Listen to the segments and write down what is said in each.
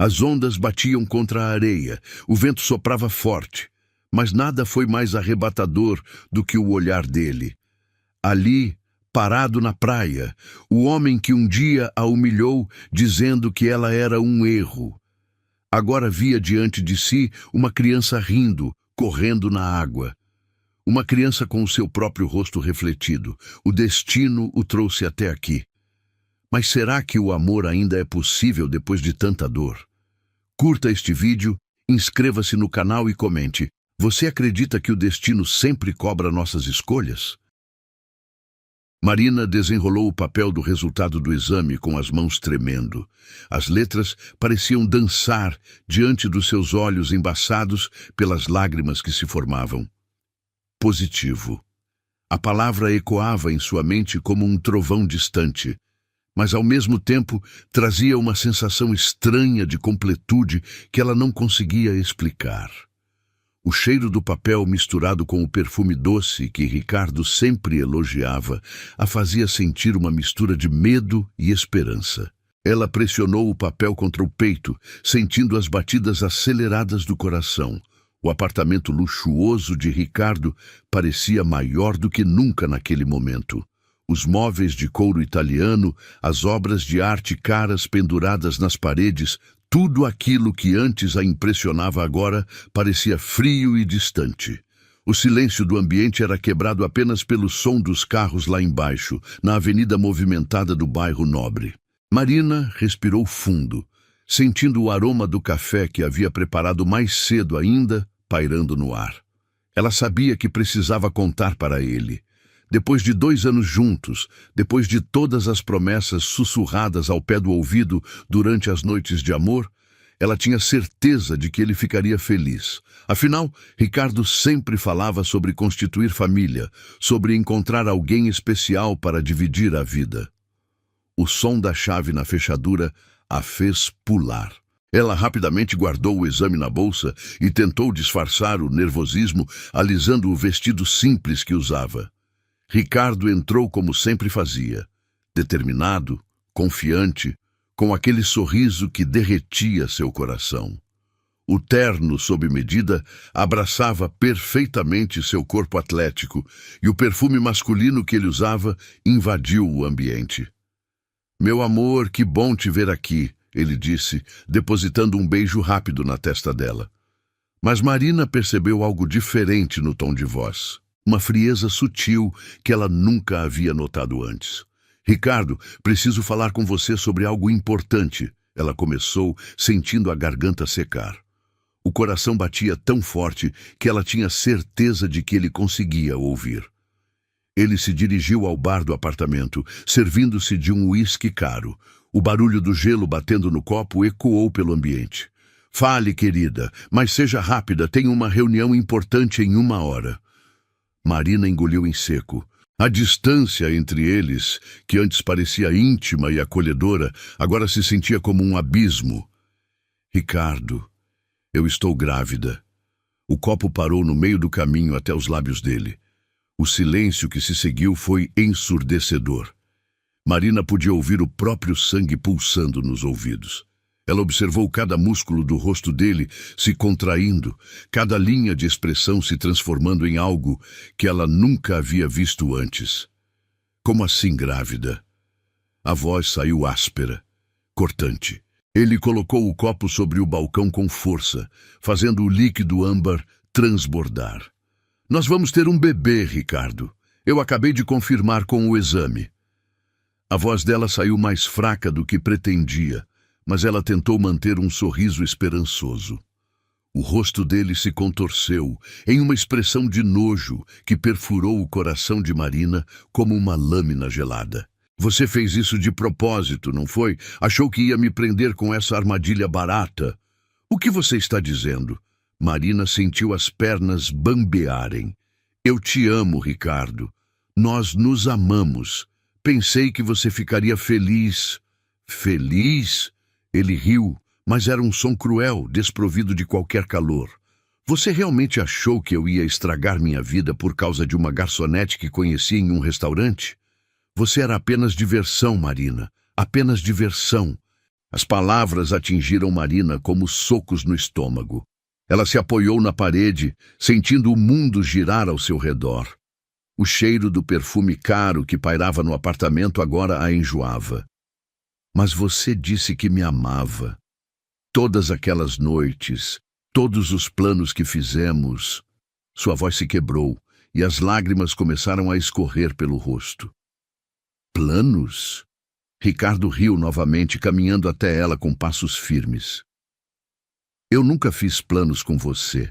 As ondas batiam contra a areia, o vento soprava forte, mas nada foi mais arrebatador do que o olhar dele. Ali, parado na praia, o homem que um dia a humilhou, dizendo que ela era um erro. Agora via diante de si uma criança rindo, correndo na água. Uma criança com o seu próprio rosto refletido. O destino o trouxe até aqui. Mas será que o amor ainda é possível depois de tanta dor? Curta este vídeo, inscreva-se no canal e comente. Você acredita que o destino sempre cobra nossas escolhas? Marina desenrolou o papel do resultado do exame com as mãos tremendo. As letras pareciam dançar diante dos seus olhos embaçados pelas lágrimas que se formavam. Positivo. A palavra ecoava em sua mente como um trovão distante, mas ao mesmo tempo trazia uma sensação estranha de completude que ela não conseguia explicar. O cheiro do papel misturado com o perfume doce que Ricardo sempre elogiava a fazia sentir uma mistura de medo e esperança. Ela pressionou o papel contra o peito, sentindo as batidas aceleradas do coração. O apartamento luxuoso de Ricardo parecia maior do que nunca naquele momento. Os móveis de couro italiano, as obras de arte caras penduradas nas paredes, tudo aquilo que antes a impressionava agora parecia frio e distante. O silêncio do ambiente era quebrado apenas pelo som dos carros lá embaixo, na avenida movimentada do bairro Nobre. Marina respirou fundo, sentindo o aroma do café que havia preparado mais cedo ainda, pairando no ar. Ela sabia que precisava contar para ele. Depois de 2 anos juntos, depois de todas as promessas sussurradas ao pé do ouvido durante as noites de amor, ela tinha certeza de que ele ficaria feliz. Afinal, Ricardo sempre falava sobre constituir família, sobre encontrar alguém especial para dividir a vida. O som da chave na fechadura a fez pular. Ela rapidamente guardou o exame na bolsa e tentou disfarçar o nervosismo, alisando o vestido simples que usava. Ricardo entrou como sempre fazia, determinado, confiante, com aquele sorriso que derretia seu coração. O terno sob medida abraçava perfeitamente seu corpo atlético e o perfume masculino que ele usava invadiu o ambiente. "Meu amor, que bom te ver aqui", ele disse, depositando um beijo rápido na testa dela. Mas Marina percebeu algo diferente no tom de voz. Uma frieza sutil que ela nunca havia notado antes. "Ricardo, preciso falar com você sobre algo importante", ela começou, sentindo a garganta secar. O coração batia tão forte que ela tinha certeza de que ele conseguia ouvir. Ele se dirigiu ao bar do apartamento, servindo-se de um uísque caro. O barulho do gelo batendo no copo ecoou pelo ambiente. "Fale, querida, mas seja rápida, tenho uma reunião importante em 1 hora." Marina engoliu em seco. A distância entre eles, que antes parecia íntima e acolhedora, agora se sentia como um abismo. "Ricardo, eu estou grávida." O copo parou no meio do caminho até os lábios dele. O silêncio que se seguiu foi ensurdecedor. Marina podia ouvir o próprio sangue pulsando nos ouvidos. Ela observou cada músculo do rosto dele se contraindo, cada linha de expressão se transformando em algo que ela nunca havia visto antes. "Como assim grávida?" A voz saiu áspera, cortante. Ele colocou o copo sobre o balcão com força, fazendo o líquido âmbar transbordar. "Nós vamos ter um bebê, Ricardo. Eu acabei de confirmar com o exame." A voz dela saiu mais fraca do que pretendia, mas ela tentou manter um sorriso esperançoso. O rosto dele se contorceu em uma expressão de nojo que perfurou o coração de Marina como uma lâmina gelada. "Você fez isso de propósito, não foi? Achou que ia me prender com essa armadilha barata? O que você está dizendo?" Marina sentiu as pernas bambearem. "Eu te amo, Ricardo. Nós nos amamos. Pensei que você ficaria feliz." "Feliz?" Ele riu, mas era um som cruel, desprovido de qualquer calor. "Você realmente achou que eu ia estragar minha vida por causa de uma garçonete que conheci em um restaurante? Você era apenas diversão, Marina. Apenas diversão." As palavras atingiram Marina como socos no estômago. Ela se apoiou na parede, sentindo o mundo girar ao seu redor. O cheiro do perfume caro que pairava no apartamento agora a enjoava. Mas você disse que me amava. Todas aquelas noites, todos os planos que fizemos. Sua voz se quebrou e as lágrimas começaram a escorrer pelo rosto. Planos? Ricardo riu novamente, caminhando até ela com passos firmes. Eu nunca fiz planos com você.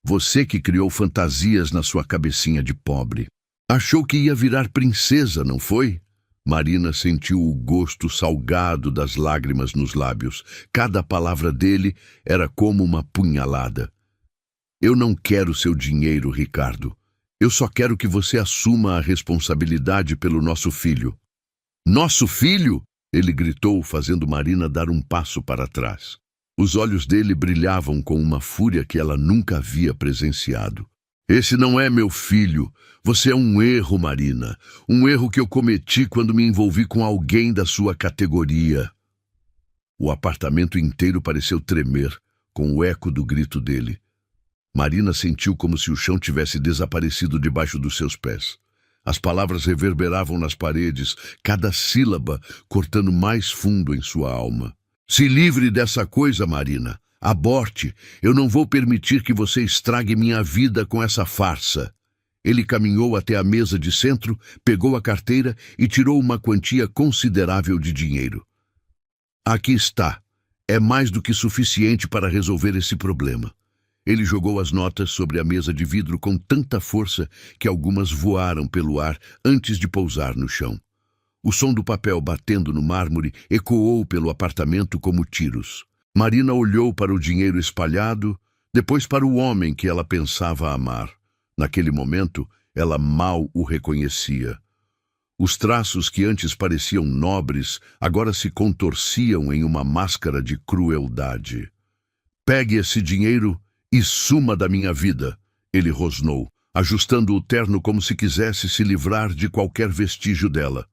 Você que criou fantasias na sua cabecinha de pobre. Achou que ia virar princesa, não foi? Marina sentiu o gosto salgado das lágrimas nos lábios. Cada palavra dele era como uma punhalada. Eu não quero seu dinheiro, Ricardo. Eu só quero que você assuma a responsabilidade pelo nosso filho. Nosso filho? Ele gritou, fazendo Marina dar um passo para trás. Os olhos dele brilhavam com uma fúria que ela nunca havia presenciado. Esse não é meu filho. Você é um erro, Marina. Um erro que eu cometi quando me envolvi com alguém da sua categoria. O apartamento inteiro pareceu tremer, com o eco do grito dele. Marina sentiu como se o chão tivesse desaparecido debaixo dos seus pés. As palavras reverberavam nas paredes, cada sílaba cortando mais fundo em sua alma. Se livre dessa coisa, Marina. Aborte. Eu não vou permitir que você estrague minha vida com essa farsa. Ele caminhou até a mesa de centro, pegou a carteira e tirou uma quantia considerável de dinheiro. Aqui está. É mais do que suficiente para resolver esse problema. Ele jogou as notas sobre a mesa de vidro com tanta força que algumas voaram pelo ar antes de pousar no chão. O som do papel batendo no mármore ecoou pelo apartamento como tiros. Marina olhou para o dinheiro espalhado, depois para o homem que ela pensava amar. Naquele momento, ela mal o reconhecia. Os traços que antes pareciam nobres agora se contorciam em uma máscara de crueldade. Pegue esse dinheiro e suma da minha vida, ele rosnou, ajustando o terno como se quisesse se livrar de qualquer vestígio dela.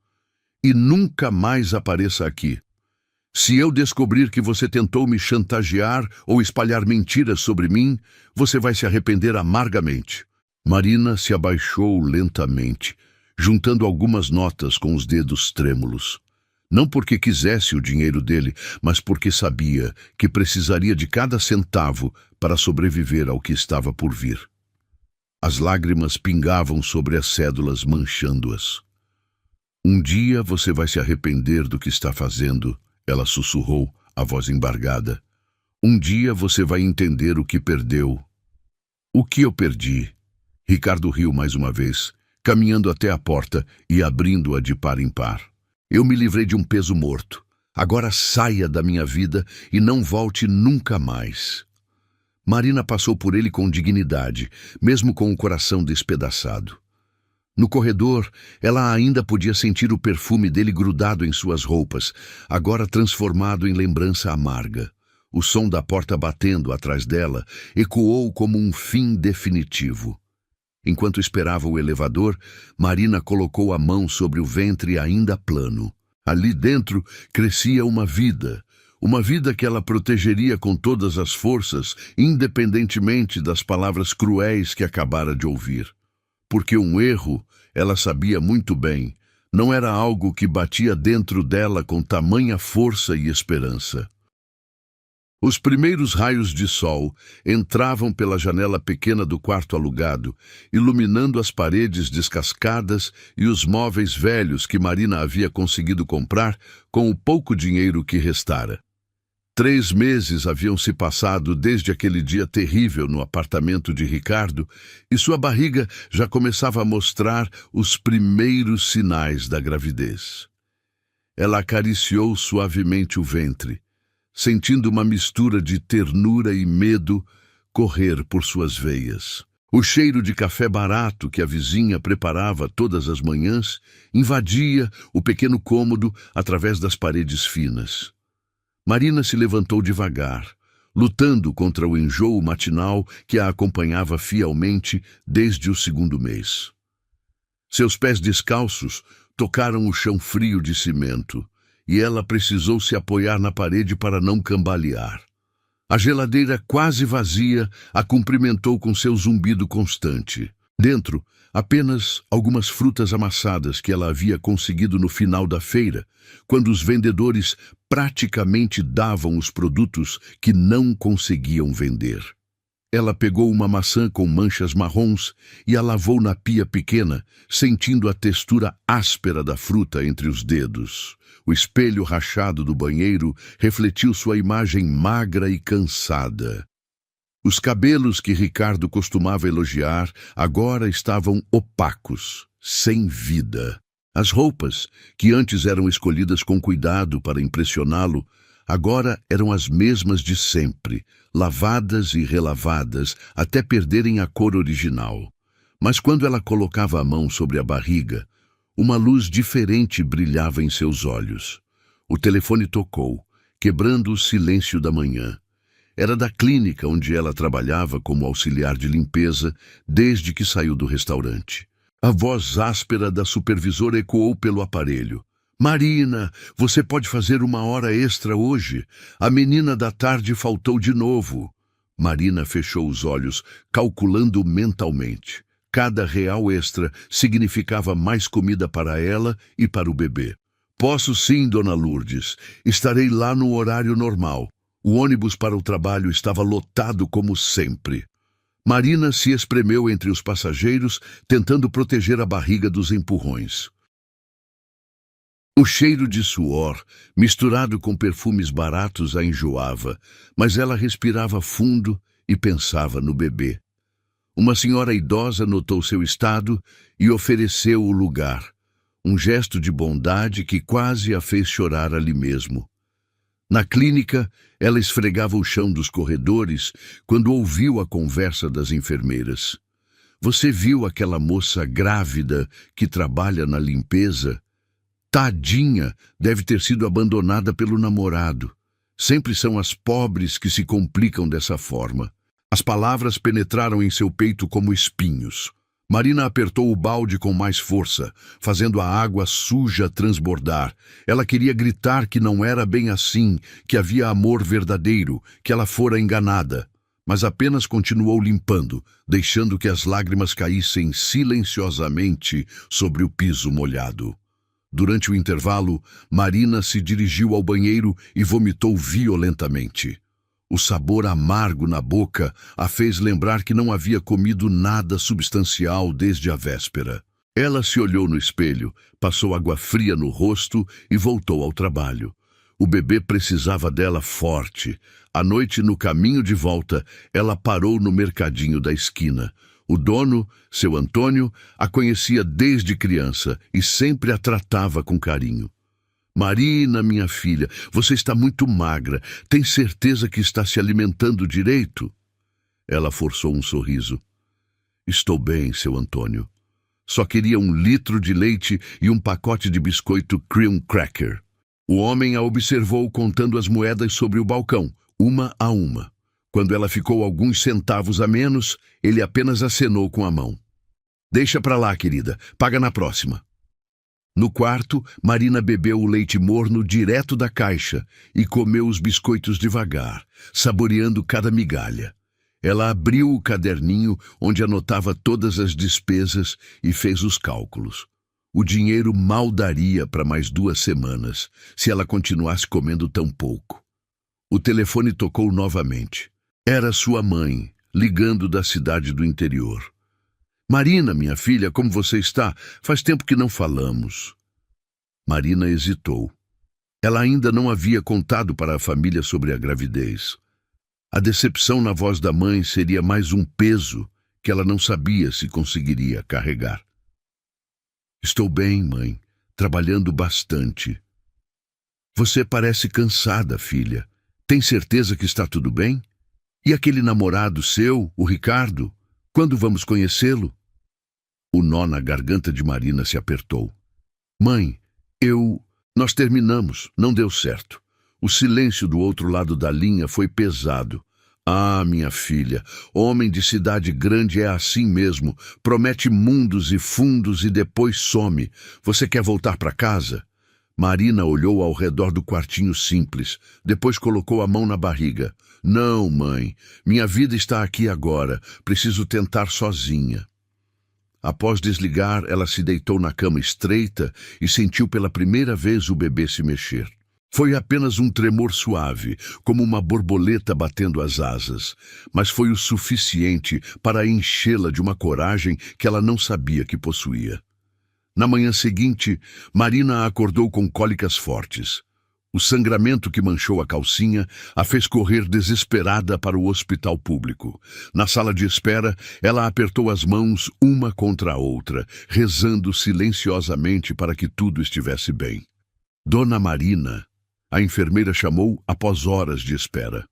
E nunca mais apareça aqui. Se eu descobrir que você tentou me chantagear ou espalhar mentiras sobre mim, você vai se arrepender amargamente. Marina se abaixou lentamente, juntando algumas notas com os dedos trêmulos. Não porque quisesse o dinheiro dele, mas porque sabia que precisaria de cada centavo para sobreviver ao que estava por vir. As lágrimas pingavam sobre as cédulas, manchando-as. Um dia você vai se arrepender do que está fazendo, ela sussurrou, a voz embargada. Um dia você vai entender o que perdeu. O que eu perdi? Ricardo riu mais uma vez, caminhando até a porta e abrindo-a de par em par. Eu me livrei de um peso morto. Agora saia da minha vida e não volte nunca mais. Marina passou por ele com dignidade, mesmo com o coração despedaçado. No corredor, ela ainda podia sentir o perfume dele grudado em suas roupas, agora transformado em lembrança amarga. O som da porta batendo atrás dela ecoou como um fim definitivo. Enquanto esperava o elevador, Marina colocou a mão sobre o ventre ainda plano. Ali dentro crescia uma vida que ela protegeria com todas as forças, independentemente das palavras cruéis que acabara de ouvir. Porque um erro, ela sabia muito bem, não era algo que batia dentro dela com tamanha força e esperança. Os primeiros raios de sol entravam pela janela pequena do quarto alugado, iluminando as paredes descascadas e os móveis velhos que Marina havia conseguido comprar com o pouco dinheiro que restara. 3 meses haviam se passado desde aquele dia terrível no apartamento de Ricardo e sua barriga já começava a mostrar os primeiros sinais da gravidez. Ela acariciou suavemente o ventre, sentindo uma mistura de ternura e medo correr por suas veias. O cheiro de café barato que a vizinha preparava todas as manhãs invadia o pequeno cômodo através das paredes finas. Marina se levantou devagar, lutando contra o enjoo matinal que a acompanhava fielmente desde o 2º mês. Seus pés descalços tocaram o chão frio de cimento, e ela precisou se apoiar na parede para não cambalear. A geladeira quase vazia a cumprimentou com seu zumbido constante. Dentro, apenas algumas frutas amassadas que ela havia conseguido no final da feira, quando os vendedores praticamente davam os produtos que não conseguiam vender. Ela pegou uma maçã com manchas marrons e a lavou na pia pequena, sentindo a textura áspera da fruta entre os dedos. O espelho rachado do banheiro refletiu sua imagem magra e cansada. Os cabelos que Ricardo costumava elogiar agora estavam opacos, sem vida. As roupas, que antes eram escolhidas com cuidado para impressioná-lo, agora eram as mesmas de sempre, lavadas e relavadas até perderem a cor original. Mas quando ela colocava a mão sobre a barriga, uma luz diferente brilhava em seus olhos. O telefone tocou, quebrando o silêncio da manhã. Era da clínica onde ela trabalhava como auxiliar de limpeza desde que saiu do restaurante. A voz áspera da supervisora ecoou pelo aparelho. Marina, você pode fazer 1 hora extra hoje? A menina da tarde faltou de novo. Marina fechou os olhos, calculando mentalmente. Cada real extra significava mais comida para ela e para o bebê. Posso sim, dona Lourdes. Estarei lá no horário normal. O ônibus para o trabalho estava lotado como sempre. Marina se espremeu entre os passageiros, tentando proteger a barriga dos empurrões. O cheiro de suor, misturado com perfumes baratos, a enjoava, mas ela respirava fundo e pensava no bebê. Uma senhora idosa notou seu estado e ofereceu o lugar, um gesto de bondade que quase a fez chorar ali mesmo. Na clínica, ela esfregava o chão dos corredores quando ouviu a conversa das enfermeiras. Você viu aquela moça grávida que trabalha na limpeza? Tadinha, deve ter sido abandonada pelo namorado. Sempre são as pobres que se complicam dessa forma. As palavras penetraram em seu peito como espinhos. Marina apertou o balde com mais força, fazendo a água suja transbordar. Ela queria gritar que não era bem assim, que havia amor verdadeiro, que ela fora enganada. Mas apenas continuou limpando, deixando que as lágrimas caíssem silenciosamente sobre o piso molhado. Durante o intervalo, Marina se dirigiu ao banheiro e vomitou violentamente. O sabor amargo na boca a fez lembrar que não havia comido nada substancial desde a véspera. Ela se olhou no espelho, passou água fria no rosto e voltou ao trabalho. O bebê precisava dela forte. À noite, no caminho de volta, ela parou no mercadinho da esquina. O dono, seu Antônio, a conhecia desde criança e sempre a tratava com carinho. Marina, minha filha, você está muito magra. Tem certeza que está se alimentando direito? Ela forçou um sorriso. Estou bem, seu Antônio. Só queria 1 litro de leite e um pacote de biscoito cream cracker. O homem a observou contando as moedas sobre o balcão, uma a uma. Quando ela ficou alguns centavos a menos, ele apenas acenou com a mão. Deixa pra lá, querida. Paga na próxima. No quarto, Marina bebeu o leite morno direto da caixa e comeu os biscoitos devagar, saboreando cada migalha. Ela abriu o caderninho onde anotava todas as despesas e fez os cálculos. O dinheiro mal daria para mais 2 semanas, se ela continuasse comendo tão pouco. O telefone tocou novamente. Era sua mãe, ligando da cidade do interior. Marina, minha filha, como você está? Faz tempo que não falamos. Marina hesitou. Ela ainda não havia contado para a família sobre a gravidez. A decepção na voz da mãe seria mais um peso que ela não sabia se conseguiria carregar. Estou bem, mãe, trabalhando bastante. Você parece cansada, filha. Tem certeza que está tudo bem? E aquele namorado seu, o Ricardo? Quando vamos conhecê-lo? O nó na garganta de Marina se apertou. Mãe, nós terminamos, não deu certo. O silêncio do outro lado da linha foi pesado. Ah, minha filha, homem de cidade grande é assim mesmo. Promete mundos e fundos e depois some. Você quer voltar para casa? Marina olhou ao redor do quartinho simples, depois colocou a mão na barriga. Não, mãe, minha vida está aqui agora, preciso tentar sozinha. Após desligar, ela se deitou na cama estreita e sentiu pela primeira vez o bebê se mexer. Foi apenas um tremor suave, como uma borboleta batendo as asas, mas foi o suficiente para enchê-la de uma coragem que ela não sabia que possuía. Na manhã seguinte, Marina acordou com cólicas fortes. O sangramento que manchou a calcinha a fez correr desesperada para o hospital público. Na sala de espera, ela apertou as mãos uma contra a outra, rezando silenciosamente para que tudo estivesse bem. Dona Marina, a enfermeira chamou após horas de espera.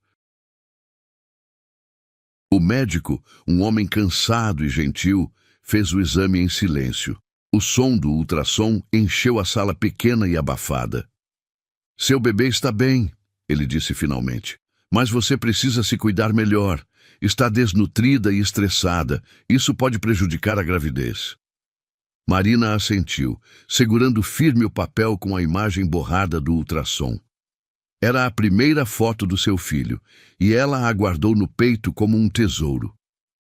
O médico, um homem cansado e gentil, fez o exame em silêncio. O som do ultrassom encheu a sala pequena e abafada. Seu bebê está bem, ele disse finalmente. Mas você precisa se cuidar melhor. Está desnutrida e estressada. Isso pode prejudicar a gravidez. Marina assentiu, segurando firme o papel com a imagem borrada do ultrassom. Era a primeira foto do seu filho, e ela a guardou no peito como um tesouro.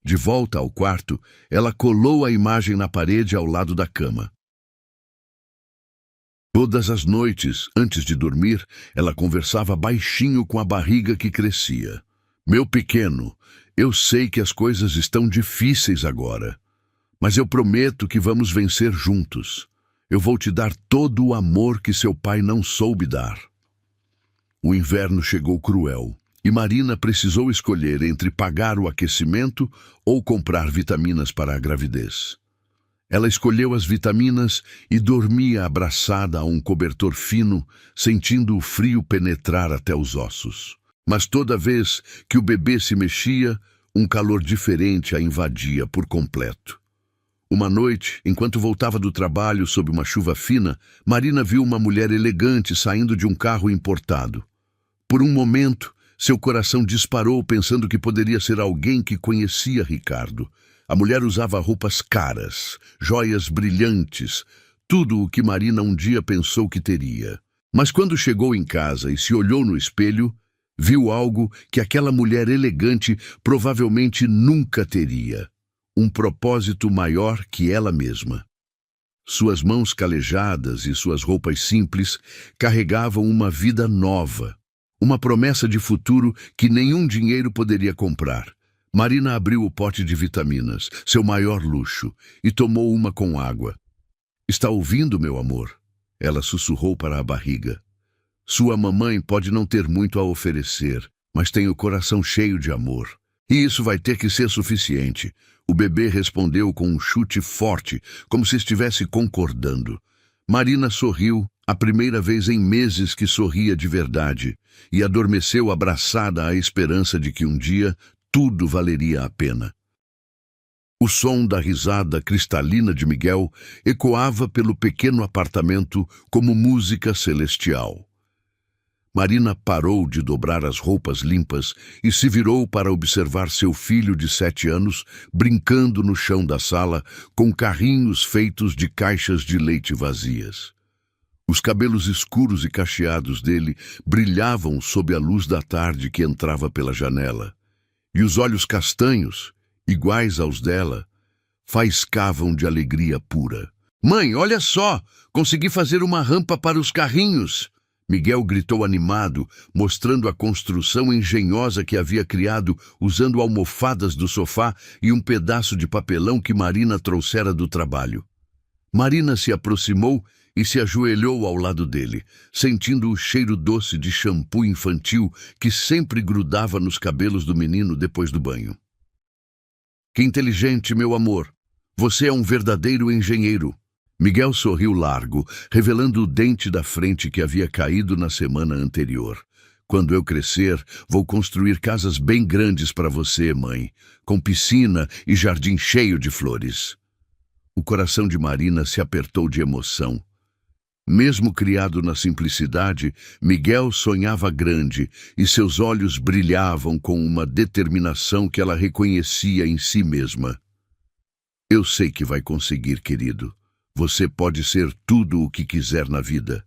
De volta ao quarto, ela colou a imagem na parede ao lado da cama. Todas as noites, antes de dormir, ela conversava baixinho com a barriga que crescia. Meu pequeno, eu sei que as coisas estão difíceis agora, mas eu prometo que vamos vencer juntos. Eu vou te dar todo o amor que seu pai não soube dar. O inverno chegou cruel. E Marina precisou escolher entre pagar o aquecimento ou comprar vitaminas para a gravidez. Ela escolheu as vitaminas e dormia abraçada a um cobertor fino, sentindo o frio penetrar até os ossos. Mas toda vez que o bebê se mexia, um calor diferente a invadia por completo. Uma noite, enquanto voltava do trabalho sob uma chuva fina, Marina viu uma mulher elegante saindo de um carro importado. Por um momento, seu coração disparou pensando que poderia ser alguém que conhecia Ricardo. A mulher usava roupas caras, joias brilhantes, tudo o que Marina um dia pensou que teria. Mas quando chegou em casa e se olhou no espelho, viu algo que aquela mulher elegante provavelmente nunca teria. Um propósito maior que ela mesma. Suas mãos calejadas e suas roupas simples carregavam uma vida nova. Uma promessa de futuro que nenhum dinheiro poderia comprar. Marina abriu o pote de vitaminas, seu maior luxo, e tomou uma com água. Está ouvindo, meu amor? Ela sussurrou para a barriga. Sua mamãe pode não ter muito a oferecer, mas tem o coração cheio de amor. E isso vai ter que ser suficiente. O bebê respondeu com um chute forte, como se estivesse concordando. Marina sorriu, a primeira vez em meses que sorria de verdade, e adormeceu abraçada à esperança de que um dia tudo valeria a pena. O som da risada cristalina de Miguel ecoava pelo pequeno apartamento como música celestial. Marina parou de dobrar as roupas limpas e se virou para observar seu filho de 7 anos brincando no chão da sala com carrinhos feitos de caixas de leite vazias. Os cabelos escuros e cacheados dele brilhavam sob a luz da tarde que entrava pela janela, e os olhos castanhos, iguais aos dela, faiscavam de alegria pura. Mãe, olha só! Consegui fazer uma rampa para os carrinhos! Miguel gritou animado, mostrando a construção engenhosa que havia criado usando almofadas do sofá e um pedaço de papelão que Marina trouxera do trabalho. Marina se aproximou e se ajoelhou ao lado dele, sentindo o cheiro doce de shampoo infantil que sempre grudava nos cabelos do menino depois do banho. Que inteligente, meu amor! Você é um verdadeiro engenheiro. Miguel sorriu largo, revelando o dente da frente que havia caído na semana anterior. Quando eu crescer, vou construir casas bem grandes para você, mãe, com piscina e jardim cheio de flores. O coração de Marina se apertou de emoção. Mesmo criado na simplicidade, Miguel sonhava grande e seus olhos brilhavam com uma determinação que ela reconhecia em si mesma. Eu sei que vai conseguir, querido. Você pode ser tudo o que quiser na vida.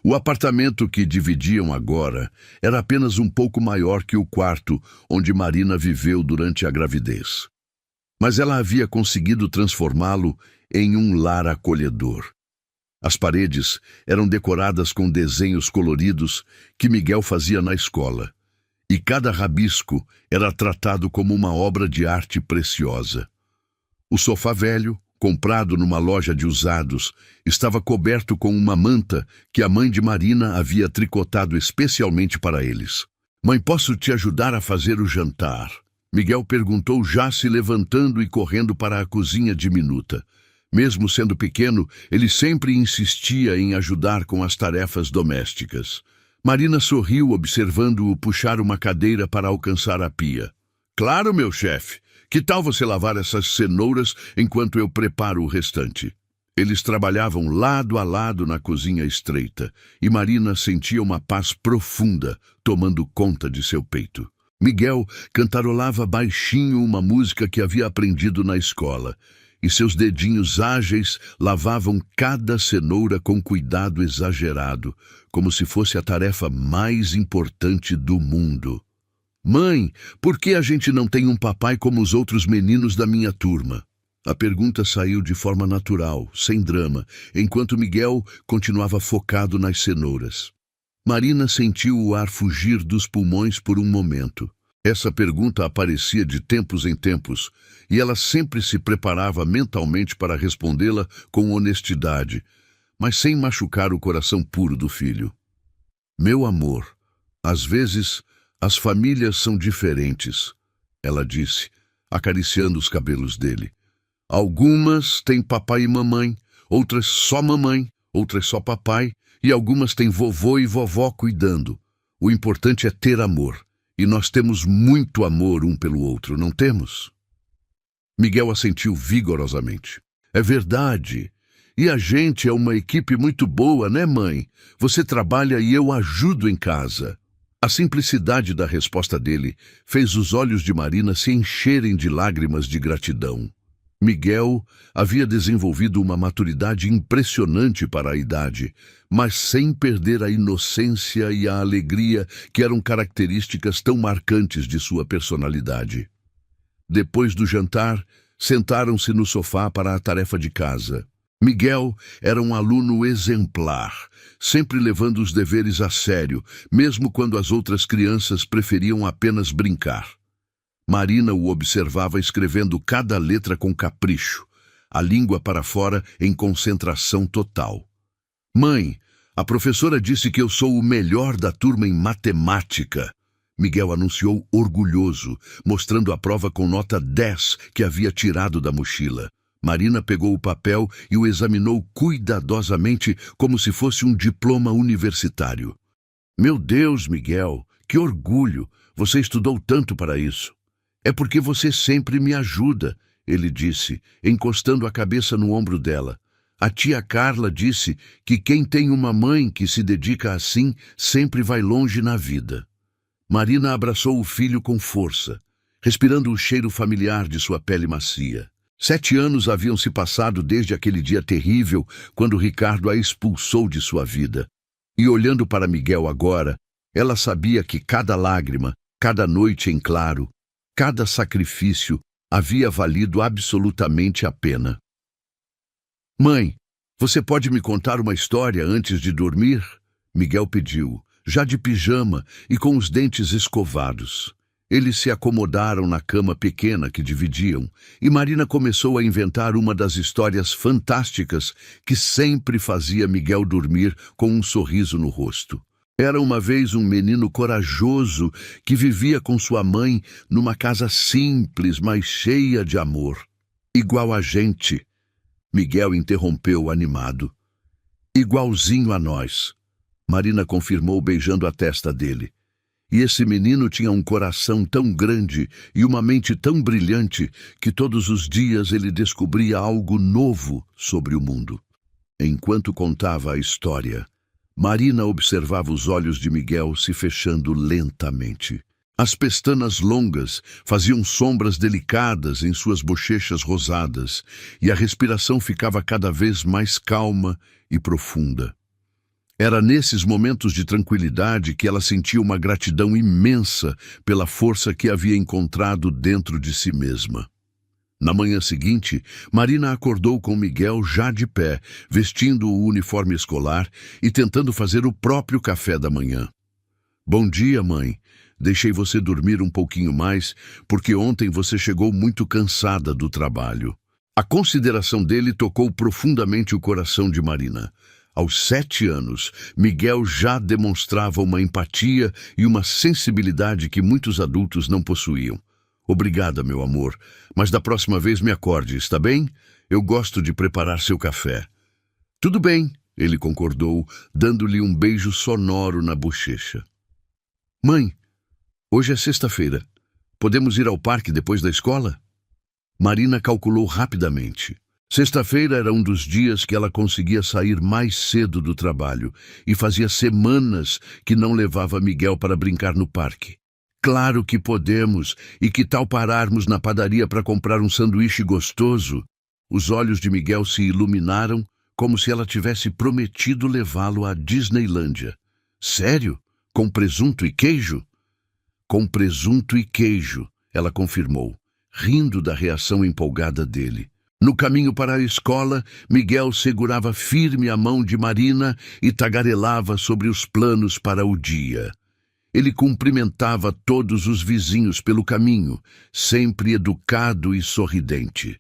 O apartamento que dividiam agora era apenas um pouco maior que o quarto onde Marina viveu durante a gravidez. Mas ela havia conseguido transformá-lo em um lar acolhedor. As paredes eram decoradas com desenhos coloridos que Miguel fazia na escola, e cada rabisco era tratado como uma obra de arte preciosa. O sofá velho, comprado numa loja de usados, estava coberto com uma manta que a mãe de Marina havia tricotado especialmente para eles. "Mãe, posso te ajudar a fazer o jantar?" Miguel perguntou, já se levantando e correndo para a cozinha diminuta. Mesmo sendo pequeno, ele sempre insistia em ajudar com as tarefas domésticas. Marina sorriu, observando-o puxar uma cadeira para alcançar a pia. "Claro, meu chefe. Que tal você lavar essas cenouras enquanto eu preparo o restante?" Eles trabalhavam lado a lado na cozinha estreita, e Marina sentia uma paz profunda tomando conta de seu peito. Miguel cantarolava baixinho uma música que havia aprendido na escola, e seus dedinhos ágeis lavavam cada cenoura com cuidado exagerado, como se fosse a tarefa mais importante do mundo. "Mãe, por que a gente não tem um papai como os outros meninos da minha turma?" A pergunta saiu de forma natural, sem drama, enquanto Miguel continuava focado nas cenouras. Marina sentiu o ar fugir dos pulmões por um momento. Essa pergunta aparecia de tempos em tempos, e ela sempre se preparava mentalmente para respondê-la com honestidade, mas sem machucar o coração puro do filho. "Meu amor, às vezes as famílias são diferentes", ela disse, acariciando os cabelos dele. "Algumas têm papai e mamãe, outras só mamãe, outras só papai, e algumas têm vovô e vovó cuidando. O importante é ter amor, e nós temos muito amor um pelo outro, não temos?" Miguel assentiu vigorosamente. "É verdade. E a gente é uma equipe muito boa, né, mãe? Você trabalha e eu ajudo em casa." A simplicidade da resposta dele fez os olhos de Marina se encherem de lágrimas de gratidão. Miguel havia desenvolvido uma maturidade impressionante para a idade, mas sem perder a inocência e a alegria que eram características tão marcantes de sua personalidade. Depois do jantar, sentaram-se no sofá para a tarefa de casa. Miguel era um aluno exemplar, sempre levando os deveres a sério, mesmo quando as outras crianças preferiam apenas brincar. Marina o observava escrevendo cada letra com capricho, a língua para fora em concentração total. "Mãe, a professora disse que eu sou o melhor da turma em matemática", Miguel anunciou orgulhoso, mostrando a prova com nota 10 que havia tirado da mochila. Marina pegou o papel e o examinou cuidadosamente como se fosse um diploma universitário. "Meu Deus, Miguel, que orgulho! Você estudou tanto para isso." "É porque você sempre me ajuda", ele disse, encostando a cabeça no ombro dela. "A tia Carla disse que quem tem uma mãe que se dedica assim sempre vai longe na vida." Marina abraçou o filho com força, respirando o cheiro familiar de sua pele macia. 7 anos haviam se passado desde aquele dia terrível quando Ricardo a expulsou de sua vida. E olhando para Miguel agora, ela sabia que cada lágrima, cada noite em claro, cada sacrifício havia valido absolutamente a pena. "Mãe, você pode me contar uma história antes de dormir?" Miguel pediu, já de pijama e com os dentes escovados. Eles se acomodaram na cama pequena que dividiam, e Marina começou a inventar uma das histórias fantásticas que sempre fazia Miguel dormir com um sorriso no rosto. Era uma vez um menino corajoso que vivia com sua mãe numa casa simples, mas cheia de amor. "Igual a gente", Miguel interrompeu animado. "Igualzinho a nós", Marina confirmou beijando a testa dele. E esse menino tinha um coração tão grande e uma mente tão brilhante que todos os dias ele descobria algo novo sobre o mundo. Enquanto contava a história, Marina observava os olhos de Miguel se fechando lentamente. As pestanas longas faziam sombras delicadas em suas bochechas rosadas, e a respiração ficava cada vez mais calma e profunda. Era nesses momentos de tranquilidade que ela sentia uma gratidão imensa pela força que havia encontrado dentro de si mesma. Na manhã seguinte, Marina acordou com Miguel já de pé, vestindo o uniforme escolar e tentando fazer o próprio café da manhã. Bom dia, mãe. Deixei você dormir um pouquinho mais, porque ontem você chegou muito cansada do trabalho. A consideração dele tocou profundamente o coração de Marina. Aos 7 anos, Miguel já demonstrava uma empatia e uma sensibilidade que muitos adultos não possuíam. Obrigada, meu amor, mas da próxima vez me acorde, está bem? Eu gosto de preparar seu café. Tudo bem, ele concordou, dando-lhe um beijo sonoro na bochecha. Mãe, hoje é sexta-feira. Podemos ir ao parque depois da escola? Marina calculou rapidamente. Sexta-feira era um dos dias que ela conseguia sair mais cedo do trabalho e fazia semanas que não levava Miguel para brincar no parque. Claro que podemos, e que tal pararmos na padaria para comprar um sanduíche gostoso? Os olhos de Miguel se iluminaram como se ela tivesse prometido levá-lo à Disneylândia. Sério? Com presunto e queijo? Com presunto e queijo, ela confirmou, rindo da reação empolgada dele. No caminho para a escola, Miguel segurava firme a mão de Marina e tagarelava sobre os planos para o dia. Ele cumprimentava todos os vizinhos pelo caminho, sempre educado e sorridente.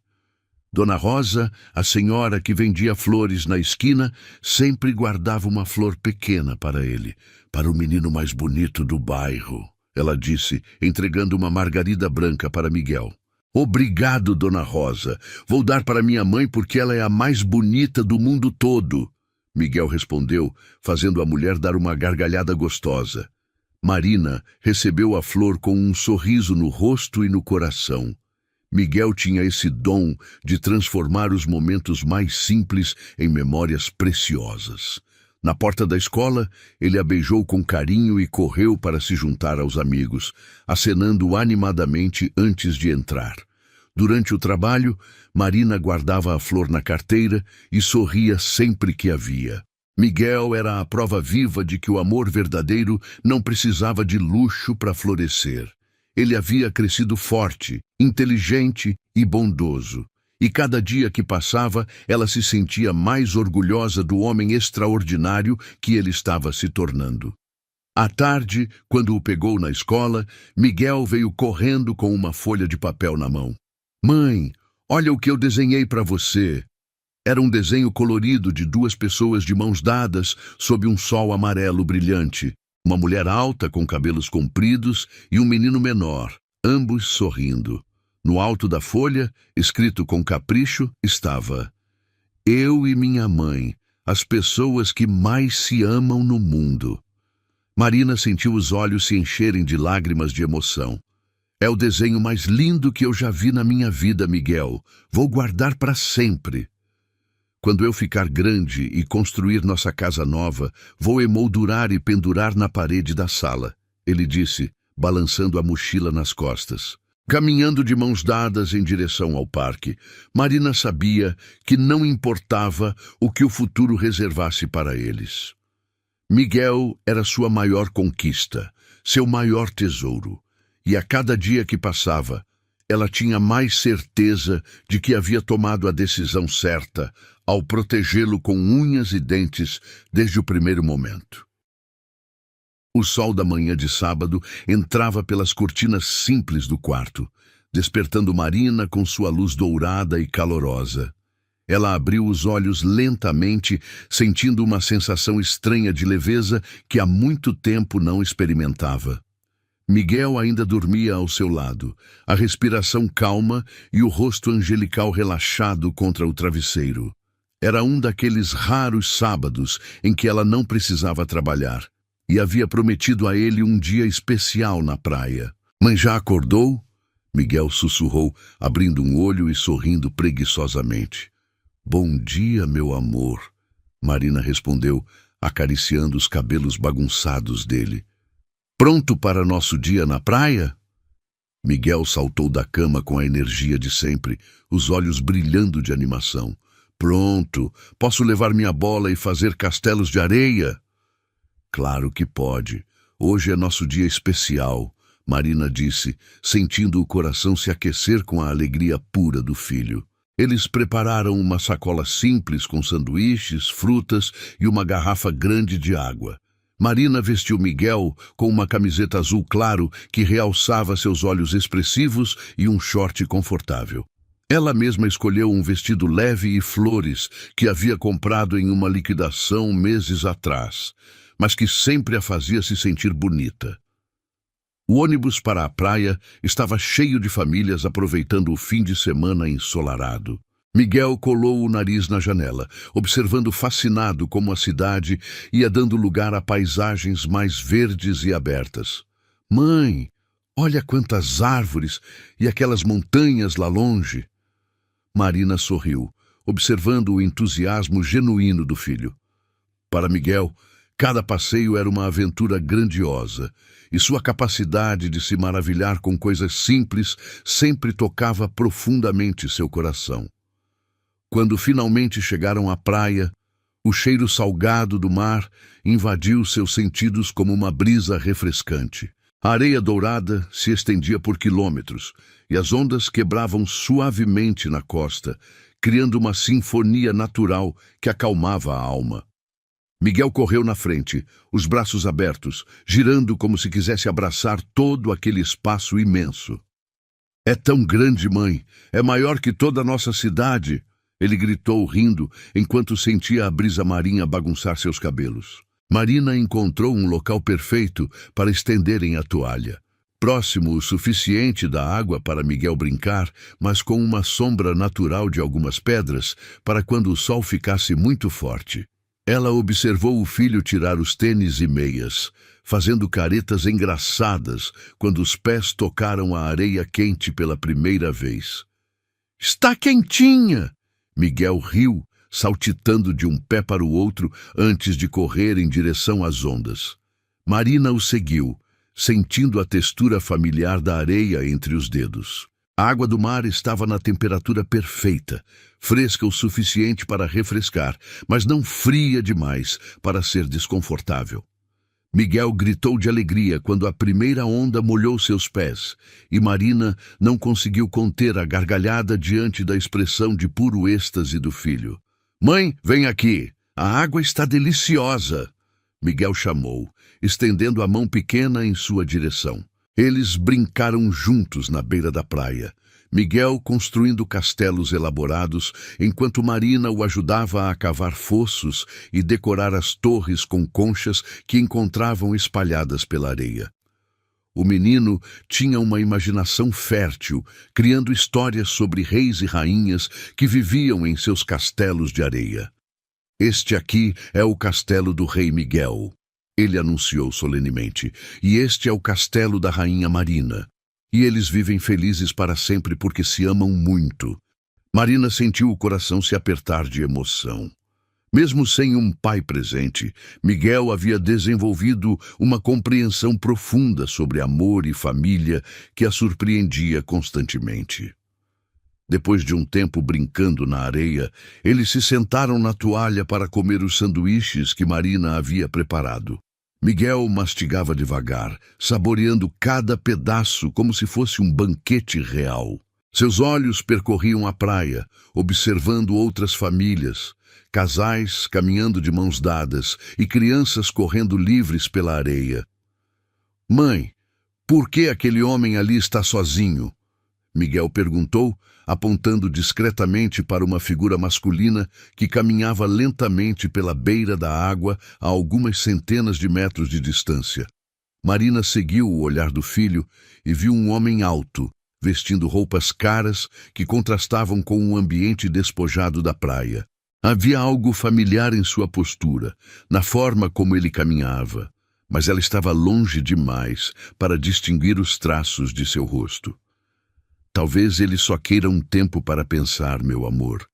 Dona Rosa, a senhora que vendia flores na esquina, sempre guardava uma flor pequena para ele, para o menino mais bonito do bairro, ela disse, entregando uma margarida branca para Miguel. Obrigado, Dona Rosa. Vou dar para minha mãe porque ela é a mais bonita do mundo todo. Miguel respondeu, fazendo a mulher dar uma gargalhada gostosa. Marina recebeu a flor com um sorriso no rosto e no coração. Miguel tinha esse dom de transformar os momentos mais simples em memórias preciosas. Na porta da escola, ele a beijou com carinho e correu para se juntar aos amigos, acenando animadamente antes de entrar. Durante o trabalho, Marina guardava a flor na carteira e sorria sempre que a via. Miguel era a prova viva de que o amor verdadeiro não precisava de luxo para florescer. Ele havia crescido forte, inteligente e bondoso. E cada dia que passava, ela se sentia mais orgulhosa do homem extraordinário que ele estava se tornando. À tarde, quando o pegou na escola, Miguel veio correndo com uma folha de papel na mão. Mãe, olha o que eu desenhei para você. Era um desenho colorido de 2 pessoas de mãos dadas sob um sol amarelo brilhante. Uma mulher alta com cabelos compridos e um menino menor, ambos sorrindo. No alto da folha, escrito com capricho, estava: Eu e minha mãe, as pessoas que mais se amam no mundo. Marina sentiu os olhos se encherem de lágrimas de emoção. É o desenho mais lindo que eu já vi na minha vida, Miguel. Vou guardar para sempre. Quando eu ficar grande e construir nossa casa nova, vou emoldurar e pendurar na parede da sala, ele disse, balançando a mochila nas costas. Caminhando de mãos dadas em direção ao parque, Marina sabia que não importava o que o futuro reservasse para eles. Miguel era sua maior conquista, seu maior tesouro, e a cada dia que passava, ela tinha mais certeza de que havia tomado a decisão certa ao protegê-lo com unhas e dentes desde o primeiro momento. O sol da manhã de sábado entrava pelas cortinas simples do quarto, despertando Marina com sua luz dourada e calorosa. Ela abriu os olhos lentamente, sentindo uma sensação estranha de leveza que há muito tempo não experimentava. Miguel ainda dormia ao seu lado, a respiração calma e o rosto angelical relaxado contra o travesseiro. Era um daqueles raros sábados em que ela não precisava trabalhar, e havia prometido a ele um dia especial na praia. Mãe já acordou? Miguel sussurrou, abrindo um olho e sorrindo preguiçosamente. Bom dia, meu amor, Marina respondeu, acariciando os cabelos bagunçados dele. Pronto para nosso dia na praia? Miguel saltou da cama com a energia de sempre, os olhos brilhando de animação. Pronto, posso levar minha bola e fazer castelos de areia? Claro que pode. Hoje é nosso dia especial, Marina disse, sentindo o coração se aquecer com a alegria pura do filho. Eles prepararam uma sacola simples com sanduíches, frutas e uma garrafa grande de água. Marina vestiu Miguel com uma camiseta azul claro que realçava seus olhos expressivos e um short confortável. Ela mesma escolheu um vestido leve e flores que havia comprado em uma liquidação meses atrás, mas que sempre a fazia se sentir bonita. O ônibus para a praia estava cheio de famílias aproveitando o fim de semana ensolarado. Miguel colou o nariz na janela, observando fascinado como a cidade ia dando lugar a paisagens mais verdes e abertas. Mãe, olha quantas árvores e aquelas montanhas lá longe. Marina sorriu, observando o entusiasmo genuíno do filho. Para Miguel, cada passeio era uma aventura grandiosa, e sua capacidade de se maravilhar com coisas simples sempre tocava profundamente seu coração. Quando finalmente chegaram à praia, o cheiro salgado do mar invadiu seus sentidos como uma brisa refrescante. A areia dourada se estendia por quilômetros, e as ondas quebravam suavemente na costa, criando uma sinfonia natural que acalmava a alma. Miguel correu na frente, os braços abertos, girando como se quisesse abraçar todo aquele espaço imenso. É tão grande, mãe, é maior que toda a nossa cidade, ele gritou rindo, enquanto sentia a brisa marinha bagunçar seus cabelos. Marina encontrou um local perfeito para estenderem a toalha. Próximo o suficiente da água para Miguel brincar, mas com uma sombra natural de algumas pedras para quando o sol ficasse muito forte. Ela observou o filho tirar os tênis e meias, fazendo caretas engraçadas quando os pés tocaram a areia quente pela primeira vez. Está quentinha! Miguel riu, saltitando de um pé para o outro antes de correr em direção às ondas. Marina o seguiu, sentindo a textura familiar da areia entre os dedos. A água do mar estava na temperatura perfeita, fresca o suficiente para refrescar, mas não fria demais para ser desconfortável. Miguel gritou de alegria quando a primeira onda molhou seus pés, e Marina não conseguiu conter a gargalhada diante da expressão de puro êxtase do filho. Mãe, vem aqui, a água está deliciosa, Miguel chamou, estendendo a mão pequena em sua direção. Eles brincaram juntos na beira da praia, Miguel construindo castelos elaborados, enquanto Marina o ajudava a cavar fossos e decorar as torres com conchas que encontravam espalhadas pela areia. O menino tinha uma imaginação fértil, criando histórias sobre reis e rainhas que viviam em seus castelos de areia. Este aqui é o castelo do rei Miguel, ele anunciou solenemente, e este é o castelo da rainha Marina. E eles vivem felizes para sempre porque se amam muito. Marina sentiu o coração se apertar de emoção. Mesmo sem um pai presente, Miguel havia desenvolvido uma compreensão profunda sobre amor e família que a surpreendia constantemente. Depois de um tempo brincando na areia, eles se sentaram na toalha para comer os sanduíches que Marina havia preparado. Miguel mastigava devagar, saboreando cada pedaço como se fosse um banquete real. Seus olhos percorriam a praia, observando outras famílias, casais caminhando de mãos dadas e crianças correndo livres pela areia. Mãe, por que aquele homem ali está sozinho? Miguel perguntou, apontando discretamente para uma figura masculina que caminhava lentamente pela beira da água a algumas centenas de metros de distância. Marina seguiu o olhar do filho e viu um homem alto, vestindo roupas caras que contrastavam com o ambiente despojado da praia. Havia algo familiar em sua postura, na forma como ele caminhava, mas ela estava longe demais para distinguir os traços de seu rosto. Talvez ele só queira um tempo para pensar, meu amor,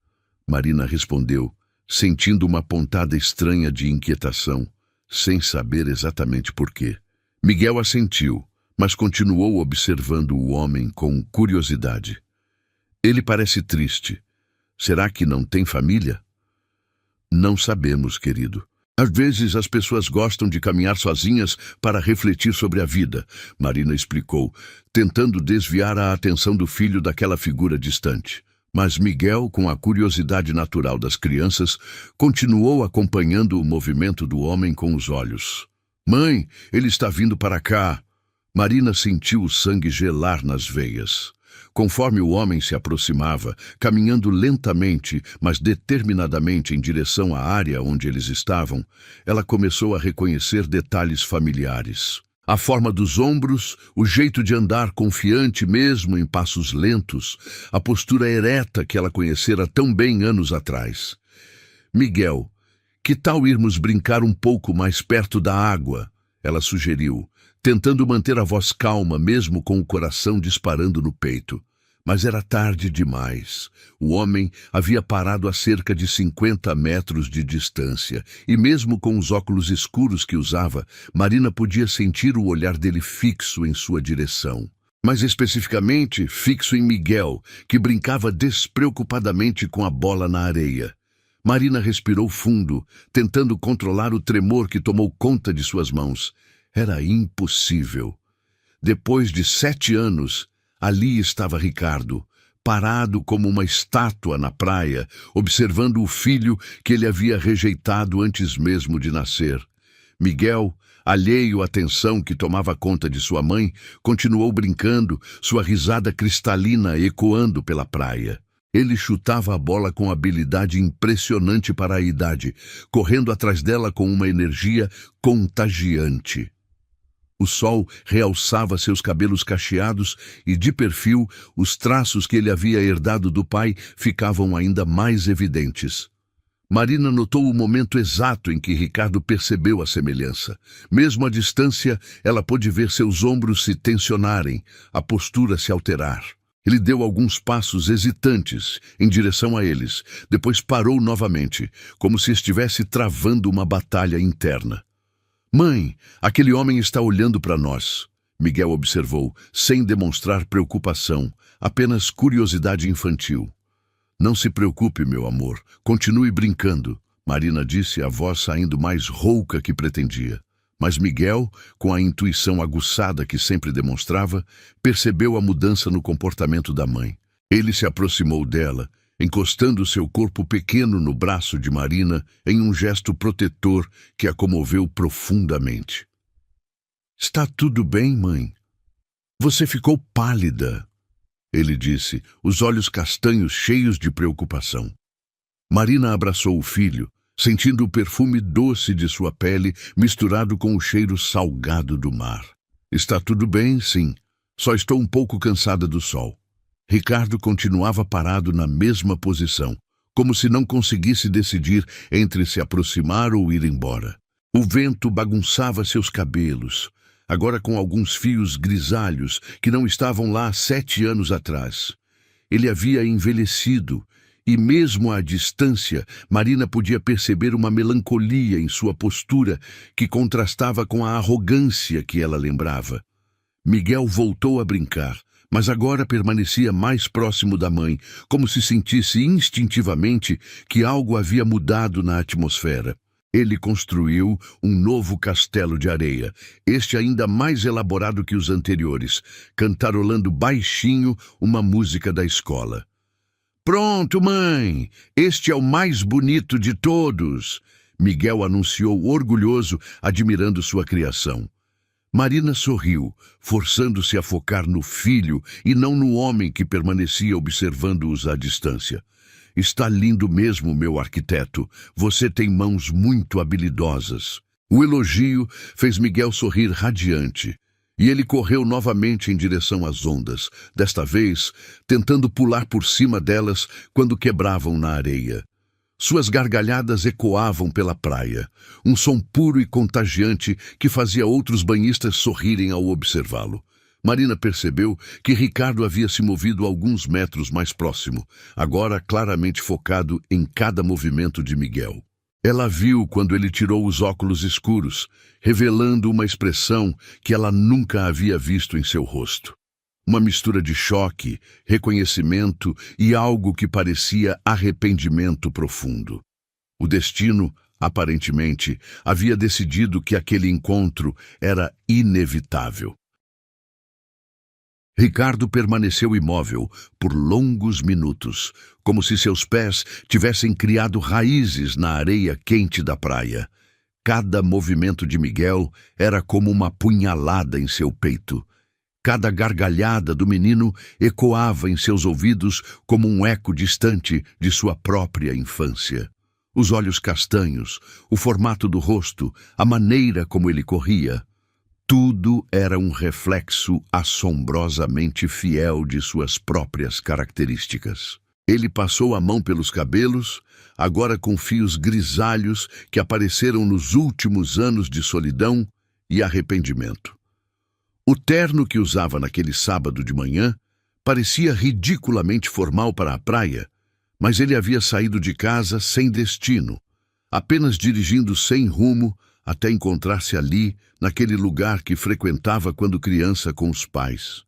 Marina respondeu, sentindo uma pontada estranha de inquietação, sem saber exatamente por quê. Miguel assentiu, mas continuou observando o homem com curiosidade. Ele parece triste. Será que não tem família? Não sabemos, querido. Às vezes as pessoas gostam de caminhar sozinhas para refletir sobre a vida, Marina explicou, tentando desviar a atenção do filho daquela figura distante. Mas Miguel, com a curiosidade natural das crianças, continuou acompanhando o movimento do homem com os olhos. Mãe, ele está vindo para cá. Marina sentiu o sangue gelar nas veias. Conforme o homem se aproximava, caminhando lentamente, mas determinadamente em direção à área onde eles estavam, ela começou a reconhecer detalhes familiares. A forma dos ombros, o jeito de andar confiante mesmo em passos lentos, a postura ereta que ela conhecera tão bem anos atrás. Miguel, que tal irmos brincar um pouco mais perto da água? Ela sugeriu, tentando manter a voz calma mesmo com o coração disparando no peito. Mas era tarde demais. O homem havia parado a cerca de 50 metros de distância, e mesmo com os óculos escuros que usava, Marina podia sentir o olhar dele fixo em sua direção. Mais especificamente, fixo em Miguel, que brincava despreocupadamente com a bola na areia. Marina respirou fundo, tentando controlar o tremor que tomou conta de suas mãos. Era impossível. Depois de 7 anos, ali estava Ricardo, parado como uma estátua na praia, observando o filho que ele havia rejeitado antes mesmo de nascer. Miguel, alheio à tensão que tomava conta de sua mãe, continuou brincando, sua risada cristalina ecoando pela praia. Ele chutava a bola com habilidade impressionante para a idade, correndo atrás dela com uma energia contagiante. O sol realçava seus cabelos cacheados e, de perfil, os traços que ele havia herdado do pai ficavam ainda mais evidentes. Marina notou o momento exato em que Ricardo percebeu a semelhança. Mesmo à distância, ela pôde ver seus ombros se tensionarem, a postura se alterar. Ele deu alguns passos hesitantes em direção a eles, depois parou novamente, como se estivesse travando uma batalha interna. Mãe, aquele homem está olhando para nós, Miguel observou, sem demonstrar preocupação, apenas curiosidade infantil. Não se preocupe, meu amor, continue brincando, Marina disse, a voz saindo mais rouca que pretendia. Mas Miguel, com a intuição aguçada que sempre demonstrava, percebeu a mudança no comportamento da mãe. Ele se aproximou dela, encostando seu corpo pequeno no braço de Marina em um gesto protetor que a comoveu profundamente. Está tudo bem, mãe? Você ficou pálida, ele disse, os olhos castanhos cheios de preocupação. Marina abraçou o filho, sentindo o perfume doce de sua pele misturado com o cheiro salgado do mar. Está tudo bem, sim. Só estou um pouco cansada do sol. Ricardo continuava parado na mesma posição, como se não conseguisse decidir entre se aproximar ou ir embora. O vento bagunçava seus cabelos, agora com alguns fios grisalhos que não estavam lá 7 anos atrás. Ele havia envelhecido, e mesmo à distância, Marina podia perceber uma melancolia em sua postura que contrastava com a arrogância que ela lembrava. Miguel voltou a brincar, mas agora permanecia mais próximo da mãe, como se sentisse instintivamente que algo havia mudado na atmosfera. Ele construiu um novo castelo de areia, este ainda mais elaborado que os anteriores, cantarolando baixinho uma música da escola. Pronto, mãe! Este é o mais bonito de todos! Miguel anunciou orgulhoso, admirando sua criação. Marina sorriu, forçando-se a focar no filho e não no homem que permanecia observando-os à distância. Está lindo mesmo, meu arquiteto. Você tem mãos muito habilidosas. O elogio fez Miguel sorrir radiante. E ele correu novamente em direção às ondas, desta vez tentando pular por cima delas quando quebravam na areia. Suas gargalhadas ecoavam pela praia, um som puro e contagiante que fazia outros banhistas sorrirem ao observá-lo. Marina percebeu que Ricardo havia se movido alguns metros mais próximo, agora claramente focado em cada movimento de Miguel. Ela viu quando ele tirou os óculos escuros, revelando uma expressão que ela nunca havia visto em seu rosto. Uma mistura de choque, reconhecimento e algo que parecia arrependimento profundo. O destino Aparentemente, havia decidido que aquele encontro era inevitável. Ricardo permaneceu imóvel por longos minutos, como se seus pés tivessem criado raízes na areia quente da praia. Cada movimento de Miguel era como uma punhalada em seu peito. Cada gargalhada do menino ecoava em seus ouvidos como um eco distante de sua própria infância. Os olhos castanhos, o formato do rosto, a maneira como ele corria. Tudo era um reflexo assombrosamente fiel de suas próprias características. Ele passou a mão pelos cabelos, agora com fios grisalhos que apareceram nos últimos anos de solidão e arrependimento. O terno que usava naquele sábado de manhã parecia ridiculamente formal para a praia, mas ele havia saído de casa sem destino, apenas dirigindo sem rumo até encontrar-se ali, naquele lugar que frequentava quando criança com os pais.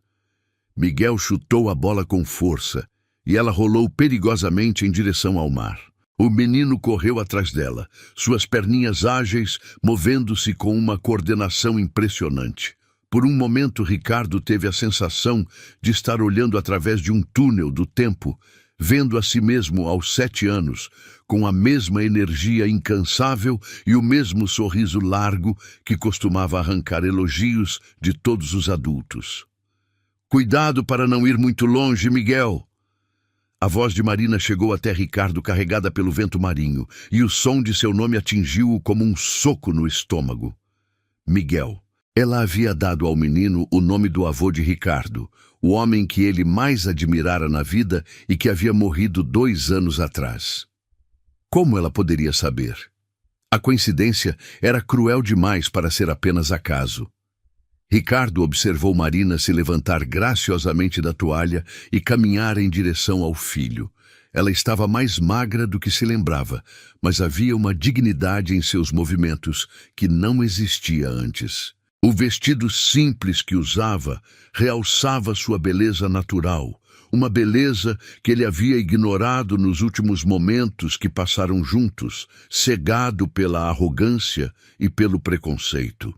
Miguel chutou a bola com força e ela rolou perigosamente em direção ao mar. O menino correu atrás dela, suas perninhas ágeis movendo-se com uma coordenação impressionante. Por um momento, Ricardo teve a sensação de estar olhando através de um túnel do tempo, vendo a si mesmo aos 7 anos, com a mesma energia incansável e o mesmo sorriso largo que costumava arrancar elogios de todos os adultos. "Cuidado para não ir muito longe, Miguel!" A voz de Marina chegou até Ricardo carregada pelo vento marinho, e o som de seu nome atingiu-o como um soco no estômago. Miguel. Ela havia dado ao menino o nome do avô de Ricardo, o homem que ele mais admirara na vida e que havia morrido 2 anos atrás. Como ela poderia saber? A coincidência era cruel demais para ser apenas acaso. Ricardo observou Marina se levantar graciosamente da toalha e caminhar em direção ao filho. Ela estava mais magra do que se lembrava, mas havia uma dignidade em seus movimentos que não existia antes. O vestido simples que usava realçava sua beleza natural, uma beleza que ele havia ignorado nos últimos momentos que passaram juntos, cegado pela arrogância e pelo preconceito.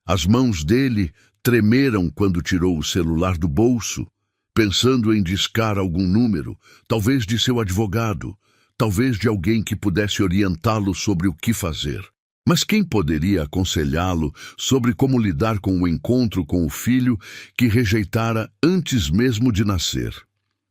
As mãos dele tremeram quando tirou o celular do bolso, pensando em discar algum número, talvez de seu advogado, talvez de alguém que pudesse orientá-lo sobre o que fazer. Mas quem poderia aconselhá-lo sobre como lidar com o encontro com o filho que rejeitara antes mesmo de nascer?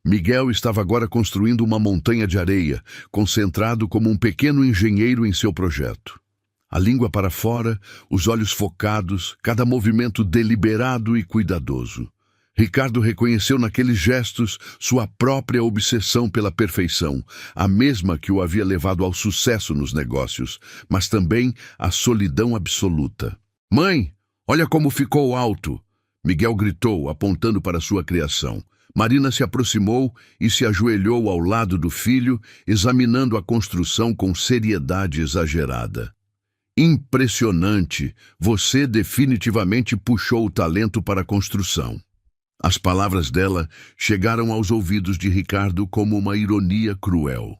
Miguel estava agora construindo uma montanha de areia, concentrado como um pequeno engenheiro em seu projeto. A língua para fora, os olhos focados, cada movimento deliberado e cuidadoso. Ricardo reconheceu naqueles gestos sua própria obsessão pela perfeição, a mesma que o havia levado ao sucesso nos negócios, mas também à solidão absoluta. "Mãe, olha como ficou alto!" Miguel gritou, apontando para sua criação. Marina se aproximou e se ajoelhou ao lado do filho, examinando a construção com seriedade exagerada. "Impressionante! Você definitivamente puxou o talento para a construção." As palavras dela chegaram aos ouvidos de Ricardo como uma ironia cruel.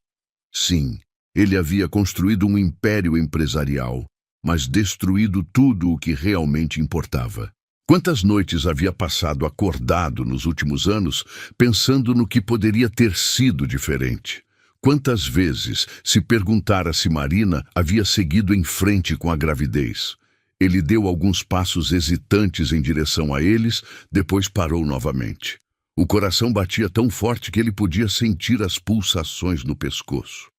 Sim, ele havia construído um império empresarial, mas destruído tudo o que realmente importava. Quantas noites havia passado acordado nos últimos anos, pensando no que poderia ter sido diferente? Quantas vezes se perguntara se Marina havia seguido em frente com a gravidez? Ele deu alguns passos hesitantes em direção a eles, depois parou novamente. O coração batia tão forte que ele podia sentir as pulsações no pescoço.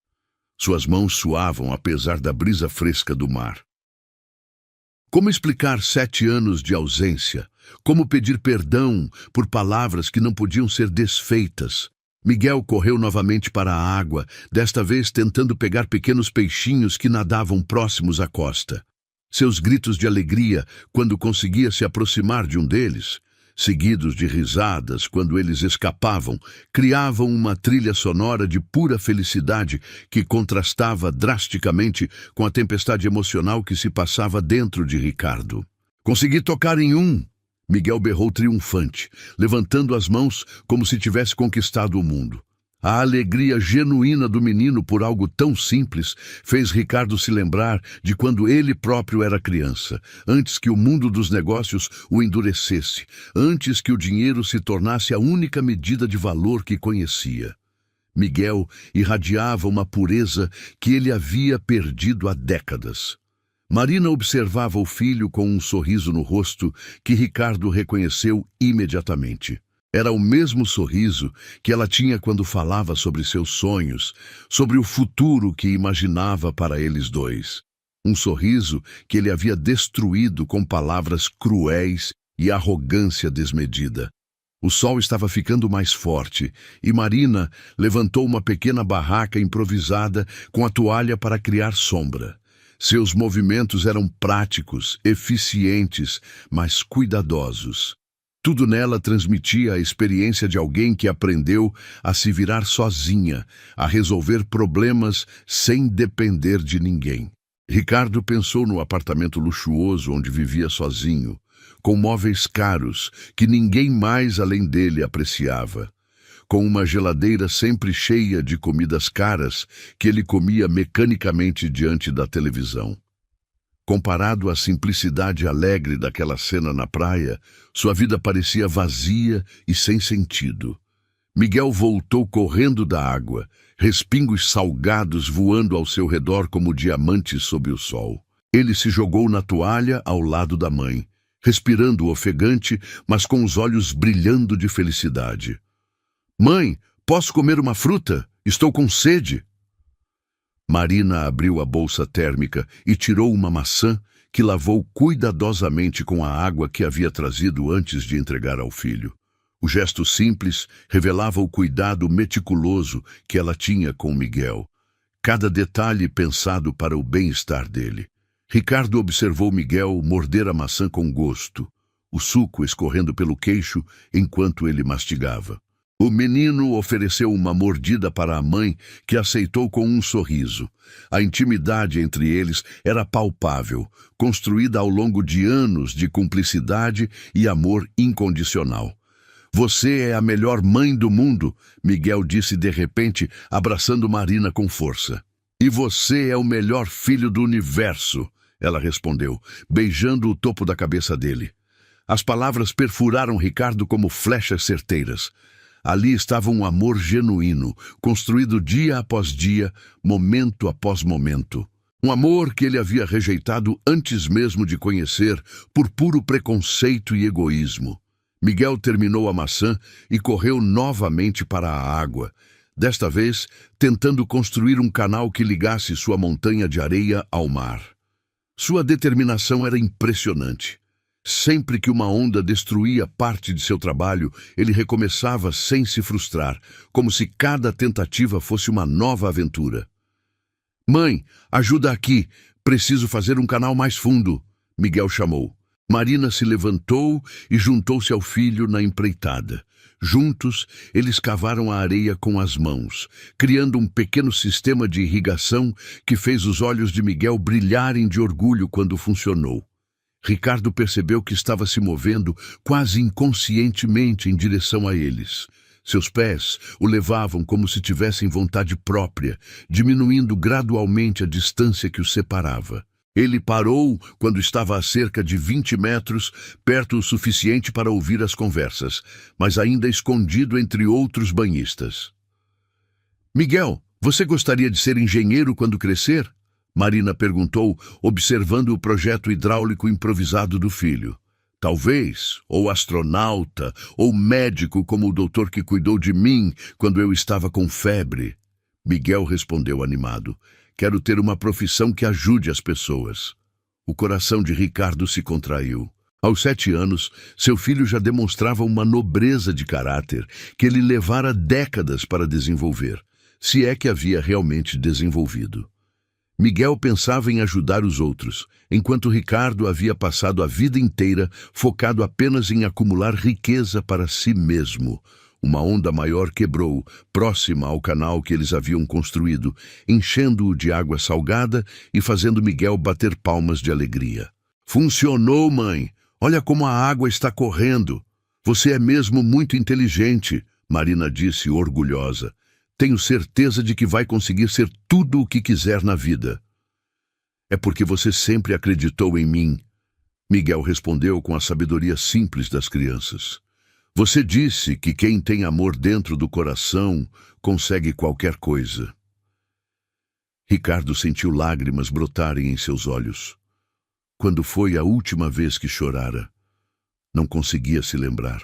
Suas mãos suavam apesar da brisa fresca do mar. Como explicar 7 anos de ausência? Como pedir perdão por palavras que não podiam ser desfeitas? Miguel correu novamente para a água, desta vez tentando pegar pequenos peixinhos que nadavam próximos à costa. Seus gritos de alegria quando conseguia se aproximar de um deles, seguidos de risadas quando eles escapavam, criavam uma trilha sonora de pura felicidade que contrastava drasticamente com a tempestade emocional que se passava dentro de Ricardo. "Consegui tocar em um!" Miguel berrou triunfante, levantando as mãos como se tivesse conquistado o mundo. A alegria genuína do menino por algo tão simples fez Ricardo se lembrar de quando ele próprio era criança, antes que o mundo dos negócios o endurecesse, antes que o dinheiro se tornasse a única medida de valor que conhecia. Miguel irradiava uma pureza que ele havia perdido há décadas. Marina observava o filho com um sorriso no rosto que Ricardo reconheceu imediatamente. Era o mesmo sorriso que ela tinha quando falava sobre seus sonhos, sobre o futuro que imaginava para eles dois. Um sorriso que ele havia destruído com palavras cruéis e arrogância desmedida. O sol estava ficando mais forte e Marina levantou uma pequena barraca improvisada com a toalha para criar sombra. Seus movimentos eram práticos, eficientes, mas cuidadosos. Tudo nela transmitia a experiência de alguém que aprendeu a se virar sozinha, a resolver problemas sem depender de ninguém. Ricardo pensou no apartamento luxuoso onde vivia sozinho, com móveis caros que ninguém mais além dele apreciava, com uma geladeira sempre cheia de comidas caras que ele comia mecanicamente diante da televisão. Comparado à simplicidade alegre daquela cena na praia, sua vida parecia vazia e sem sentido. Miguel voltou correndo da água, respingos salgados voando ao seu redor como diamantes sob o sol. Ele se jogou na toalha ao lado da mãe, respirando ofegante, mas com os olhos brilhando de felicidade. "Mãe, posso comer uma fruta? Estou com sede." Marina abriu a bolsa térmica e tirou uma maçã que lavou cuidadosamente com a água que havia trazido antes de entregar ao filho. O gesto simples revelava o cuidado meticuloso que ela tinha com Miguel, cada detalhe pensado para o bem-estar dele. Ricardo observou Miguel morder a maçã com gosto, o suco escorrendo pelo queixo enquanto ele mastigava. O menino ofereceu uma mordida para a mãe, que aceitou com um sorriso. A intimidade entre eles era palpável, construída ao longo de anos de cumplicidade e amor incondicional. "Você é a melhor mãe do mundo", Miguel disse de repente, abraçando Marina com força. "E você é o melhor filho do universo", ela respondeu, beijando o topo da cabeça dele. As palavras perfuraram Ricardo como flechas certeiras. Ali estava um amor genuíno, construído dia após dia, momento após momento. Um amor que ele havia rejeitado antes mesmo de conhecer, por puro preconceito e egoísmo. Miguel terminou a maçã e correu novamente para a água, desta vez tentando construir um canal que ligasse sua montanha de areia ao mar. Sua determinação era impressionante. Sempre que uma onda destruía parte de seu trabalho, ele recomeçava sem se frustrar, como se cada tentativa fosse uma nova aventura. "Mãe, ajuda aqui. Preciso fazer um canal mais fundo", Miguel chamou. Marina se levantou e juntou-se ao filho na empreitada. Juntos, eles cavaram a areia com as mãos, criando um pequeno sistema de irrigação que fez os olhos de Miguel brilharem de orgulho quando funcionou. Ricardo percebeu que estava se movendo quase inconscientemente em direção a eles. Seus pés o levavam como se tivessem vontade própria, diminuindo gradualmente a distância que os separava. Ele parou quando estava a cerca de 20 metros, perto o suficiente para ouvir as conversas, mas ainda escondido entre outros banhistas. "Miguel, você gostaria de ser engenheiro quando crescer?" Marina perguntou, observando o projeto hidráulico improvisado do filho. "Talvez, ou astronauta, ou médico como o doutor que cuidou de mim quando eu estava com febre." Miguel respondeu animado. "Quero ter uma profissão que ajude as pessoas." O coração de Ricardo se contraiu. Aos 7 anos, seu filho já demonstrava uma nobreza de caráter que ele levara décadas para desenvolver, se é que havia realmente desenvolvido. Miguel pensava em ajudar os outros, enquanto Ricardo havia passado a vida inteira focado apenas em acumular riqueza para si mesmo. Uma onda maior quebrou, próxima ao canal que eles haviam construído, enchendo-o de água salgada e fazendo Miguel bater palmas de alegria. "Funcionou, mãe! Olha como a água está correndo! Você é mesmo muito inteligente", Marina disse orgulhosa. Tenho certeza de que vai conseguir ser tudo o que quiser na vida. É porque você sempre acreditou em mim, Miguel respondeu com a sabedoria simples das crianças. Você disse que quem tem amor dentro do coração consegue qualquer coisa. Ricardo sentiu lágrimas brotarem em seus olhos. Quando foi a última vez que chorara? Não conseguia se lembrar.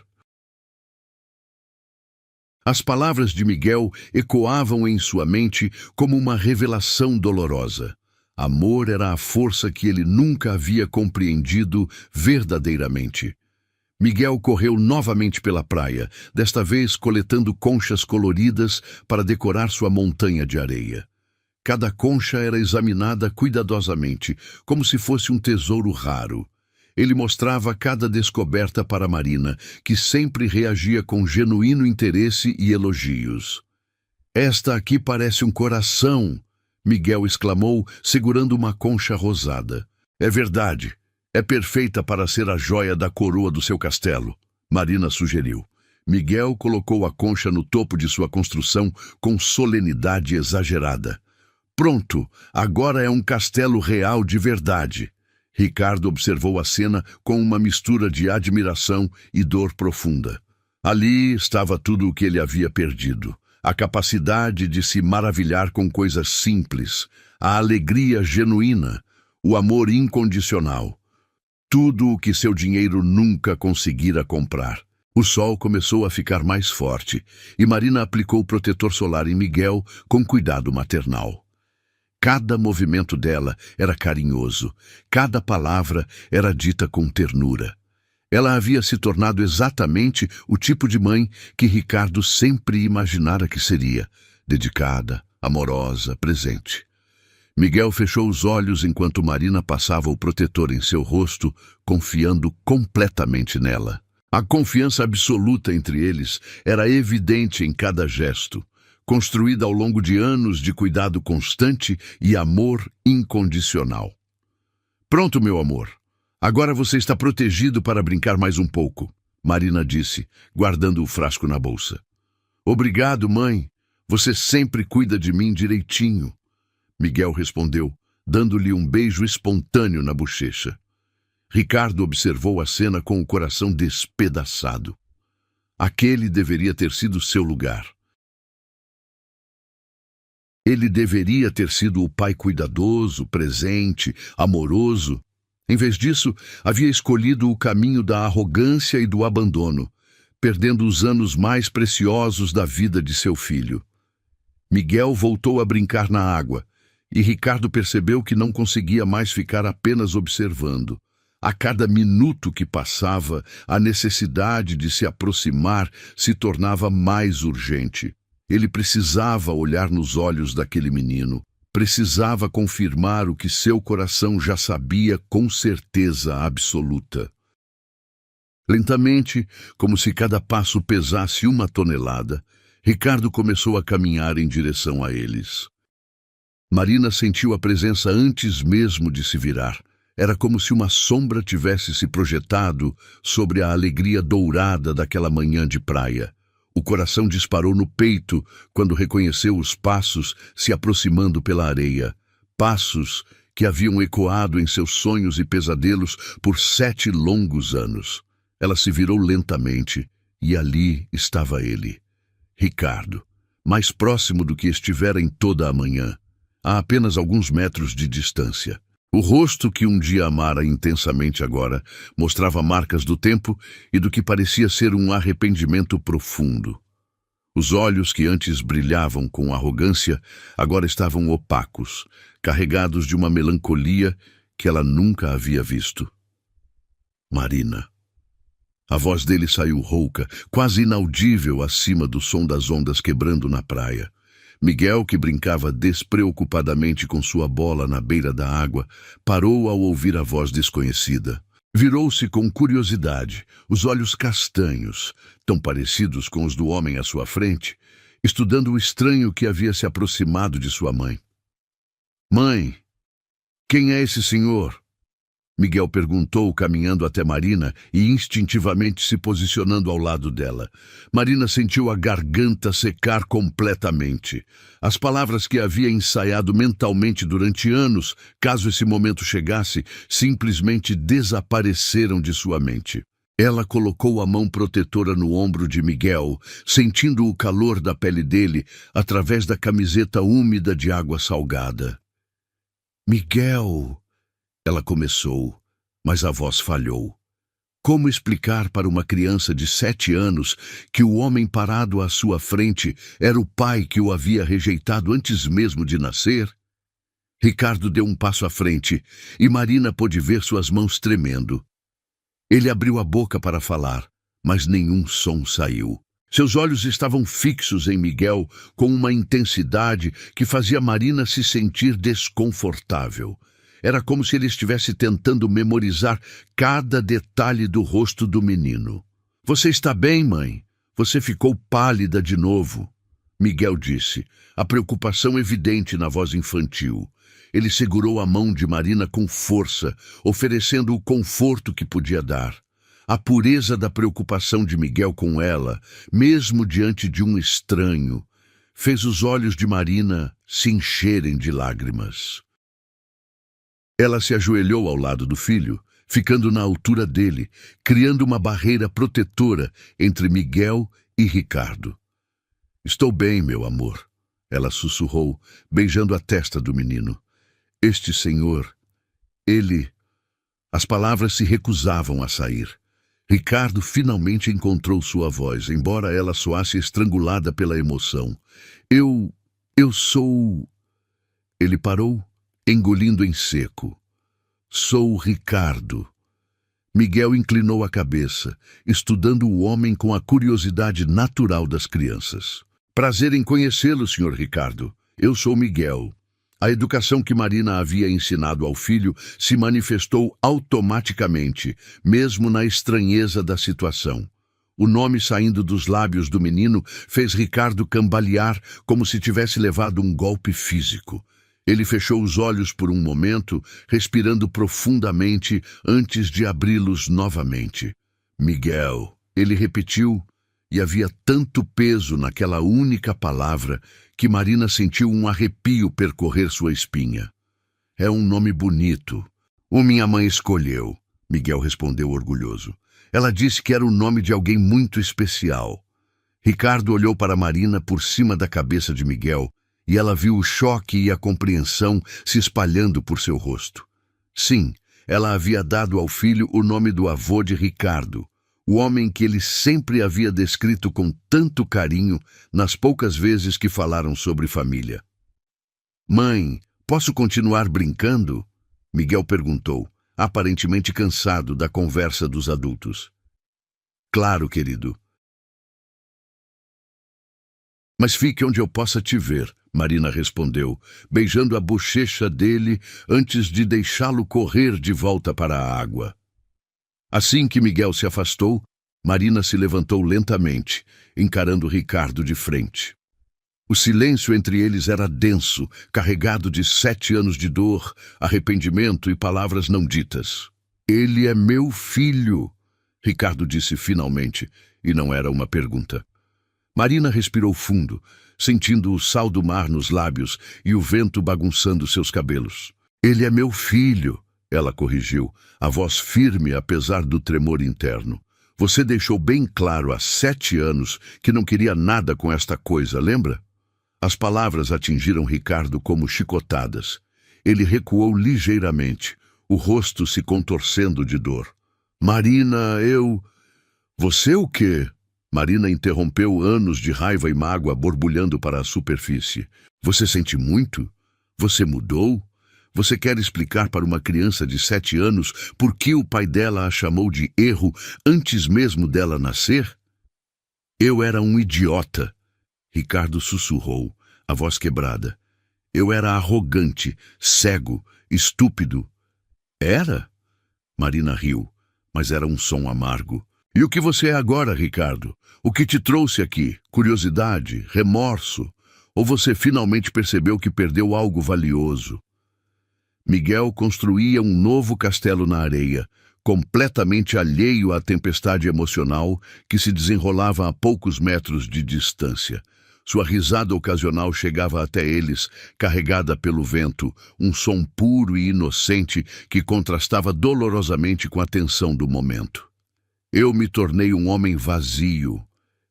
As palavras de Miguel ecoavam em sua mente como uma revelação dolorosa. Amor era a força que ele nunca havia compreendido verdadeiramente. Miguel correu novamente pela praia, desta vez coletando conchas coloridas para decorar sua montanha de areia. Cada concha era examinada cuidadosamente, como se fosse um tesouro raro. Ele mostrava cada descoberta para Marina, que sempre reagia com genuíno interesse e elogios. "Esta aqui parece um coração", Miguel exclamou, segurando uma concha rosada. "É verdade. É perfeita para ser a joia da coroa do seu castelo", Marina sugeriu. Miguel colocou a concha no topo de sua construção com solenidade exagerada. "Pronto, agora é um castelo real de verdade." Ricardo observou a cena com uma mistura de admiração e dor profunda. Ali estava tudo o que ele havia perdido. A capacidade de se maravilhar com coisas simples, a alegria genuína, o amor incondicional. Tudo o que seu dinheiro nunca conseguira comprar. O sol começou a ficar mais forte e Marina aplicou protetor solar em Miguel com cuidado maternal. Cada movimento dela era carinhoso, cada palavra era dita com ternura. Ela havia se tornado exatamente o tipo de mãe que Ricardo sempre imaginara que seria, dedicada, amorosa, presente. Miguel fechou os olhos enquanto Marina passava o protetor em seu rosto, confiando completamente nela. A confiança absoluta entre eles era evidente em cada gesto, construída ao longo de anos de cuidado constante e amor incondicional. "Pronto, meu amor. Agora você está protegido para brincar mais um pouco", Marina disse, guardando o frasco na bolsa. "Obrigado, mãe. Você sempre cuida de mim direitinho", Miguel respondeu, dando-lhe um beijo espontâneo na bochecha. Ricardo observou a cena com o coração despedaçado. Aquele deveria ter sido seu lugar. Ele deveria ter sido o pai cuidadoso, presente, amoroso. Em vez disso, havia escolhido o caminho da arrogância e do abandono, perdendo os anos mais preciosos da vida de seu filho. Miguel voltou a brincar na água, e Ricardo percebeu que não conseguia mais ficar apenas observando. A cada minuto que passava, a necessidade de se aproximar se tornava mais urgente. Ele precisava olhar nos olhos daquele menino. Precisava confirmar o que seu coração já sabia com certeza absoluta. Lentamente, como se cada passo pesasse 1 tonelada, Ricardo começou a caminhar em direção a eles. Marina sentiu a presença antes mesmo de se virar. Era como se uma sombra tivesse se projetado sobre a alegria dourada daquela manhã de praia. O coração disparou no peito quando reconheceu os passos se aproximando pela areia. Passos que haviam ecoado em seus sonhos e pesadelos por 7 longos anos. Ela se virou lentamente e ali estava ele, Ricardo, mais próximo do que estivera em toda a manhã, a apenas alguns metros de distância. O rosto que um dia amara intensamente agora mostrava marcas do tempo e do que parecia ser um arrependimento profundo. Os olhos que antes brilhavam com arrogância agora estavam opacos, carregados de uma melancolia que ela nunca havia visto. "Marina." A voz dele saiu rouca, quase inaudível acima do som das ondas quebrando na praia. Miguel, que brincava despreocupadamente com sua bola na beira da água, parou ao ouvir a voz desconhecida. Virou-se com curiosidade, os olhos castanhos, tão parecidos com os do homem à sua frente, estudando o estranho que havia se aproximado de sua mãe. "Mãe, quem é esse senhor?" Miguel perguntou, caminhando até Marina e instintivamente se posicionando ao lado dela. Marina sentiu a garganta secar completamente. As palavras que havia ensaiado mentalmente durante anos, caso esse momento chegasse, simplesmente desapareceram de sua mente. Ela colocou a mão protetora no ombro de Miguel, sentindo o calor da pele dele através da camiseta úmida de água salgada. Miguel, ela começou, mas a voz falhou. Como explicar para uma criança de 7 anos que o homem parado à sua frente era o pai que o havia rejeitado antes mesmo de nascer? Ricardo deu um passo à frente e Marina pôde ver suas mãos tremendo. Ele abriu a boca para falar, mas nenhum som saiu. Seus olhos estavam fixos em Miguel com uma intensidade que fazia Marina se sentir desconfortável. Era como se ele estivesse tentando memorizar cada detalhe do rosto do menino. "Você está bem, mãe? Você ficou pálida de novo", Miguel disse, a preocupação evidente na voz infantil. Ele segurou a mão de Marina com força, oferecendo o conforto que podia dar. A pureza da preocupação de Miguel com ela, mesmo diante de um estranho, fez os olhos de Marina se encherem de lágrimas. Ela se ajoelhou ao lado do filho, ficando na altura dele, criando uma barreira protetora entre Miguel e Ricardo. "Estou bem, meu amor", ela sussurrou, beijando a testa do menino. "Este senhor, ele..." As palavras se recusavam a sair. Ricardo finalmente encontrou sua voz, embora ela soasse estrangulada pela emoção. Eu sou..." Ele parou, engolindo em seco. "Sou Ricardo." Miguel inclinou a cabeça, estudando o homem com a curiosidade natural das crianças. "Prazer em conhecê-lo, Sr. Ricardo. Eu sou Miguel." A educação que Marina havia ensinado ao filho se manifestou automaticamente, mesmo na estranheza da situação. O nome saindo dos lábios do menino fez Ricardo cambalear como se tivesse levado um golpe físico. Ele fechou os olhos por um momento, respirando profundamente antes de abri-los novamente. "Miguel", ele repetiu, e havia tanto peso naquela única palavra que Marina sentiu um arrepio percorrer sua espinha. "É um nome bonito. O minha mãe escolheu", Miguel respondeu orgulhoso. "Ela disse que era o nome de alguém muito especial." Ricardo olhou para Marina por cima da cabeça de Miguel e ela viu o choque e a compreensão se espalhando por seu rosto. Sim, ela havia dado ao filho o nome do avô de Ricardo, o homem que ele sempre havia descrito com tanto carinho nas poucas vezes que falaram sobre família. "Mãe, posso continuar brincando?" Miguel perguntou, aparentemente cansado da conversa dos adultos. "Claro, querido." "Mas fique onde eu possa te ver", Marina respondeu, beijando a bochecha dele antes de deixá-lo correr de volta para a água. Assim que Miguel se afastou, Marina se levantou lentamente, encarando Ricardo de frente. O silêncio entre eles era denso, carregado de 7 anos de dor, arrependimento e palavras não ditas. "Ele é meu filho", Ricardo disse finalmente, e não era uma pergunta. Marina respirou fundo, sentindo o sal do mar nos lábios e o vento bagunçando seus cabelos. "Ele é meu filho", ela corrigiu, a voz firme apesar do tremor interno. "Você deixou bem claro há 7 anos que não queria nada com esta coisa, lembra?" As palavras atingiram Ricardo como chicotadas. Ele recuou ligeiramente, o rosto se contorcendo de dor. "Marina, Você o quê?" Marina interrompeu, anos de raiva e mágoa borbulhando para a superfície. "Você sente muito? Você mudou? Você quer explicar para uma criança de 7 anos por que o pai dela a chamou de erro antes mesmo dela nascer?" "Eu era um idiota", Ricardo sussurrou, a voz quebrada. "Eu era arrogante, cego, estúpido." "Era?" Marina riu, mas era um som amargo. "E o que você é agora, Ricardo? O que te trouxe aqui? Curiosidade? Remorso? Ou você finalmente percebeu que perdeu algo valioso?" Miguel construía um novo castelo na areia, completamente alheio à tempestade emocional que se desenrolava a poucos metros de distância. Sua risada ocasional chegava até eles, carregada pelo vento, um som puro e inocente que contrastava dolorosamente com a tensão do momento. Eu me tornei um homem vazio,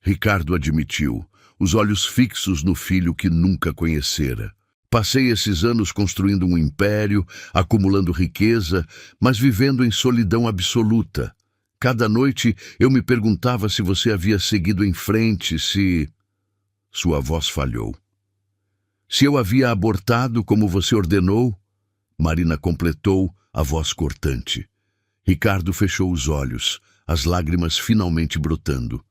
Ricardo admitiu, os olhos fixos no filho que nunca conhecera. Passei esses anos construindo um império, acumulando riqueza, mas vivendo em solidão absoluta. Cada noite eu me perguntava se você havia seguido em frente, se... Sua voz falhou. Se eu havia abortado como você ordenou? Marina completou, a voz cortante. Ricardo fechou os olhos, as lágrimas finalmente brotando.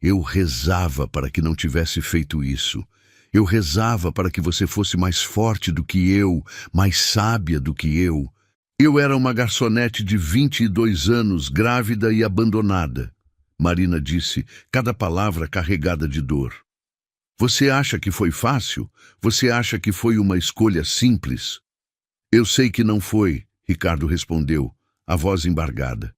Eu rezava para que não tivesse feito isso. Eu rezava para que você fosse mais forte do que eu, mais sábia do que eu. Eu era uma garçonete de 22 anos, grávida e abandonada. Marina disse, cada palavra carregada de dor. Você acha que foi fácil? Você acha que foi uma escolha simples? Eu sei que não foi, Ricardo respondeu, a voz embargada.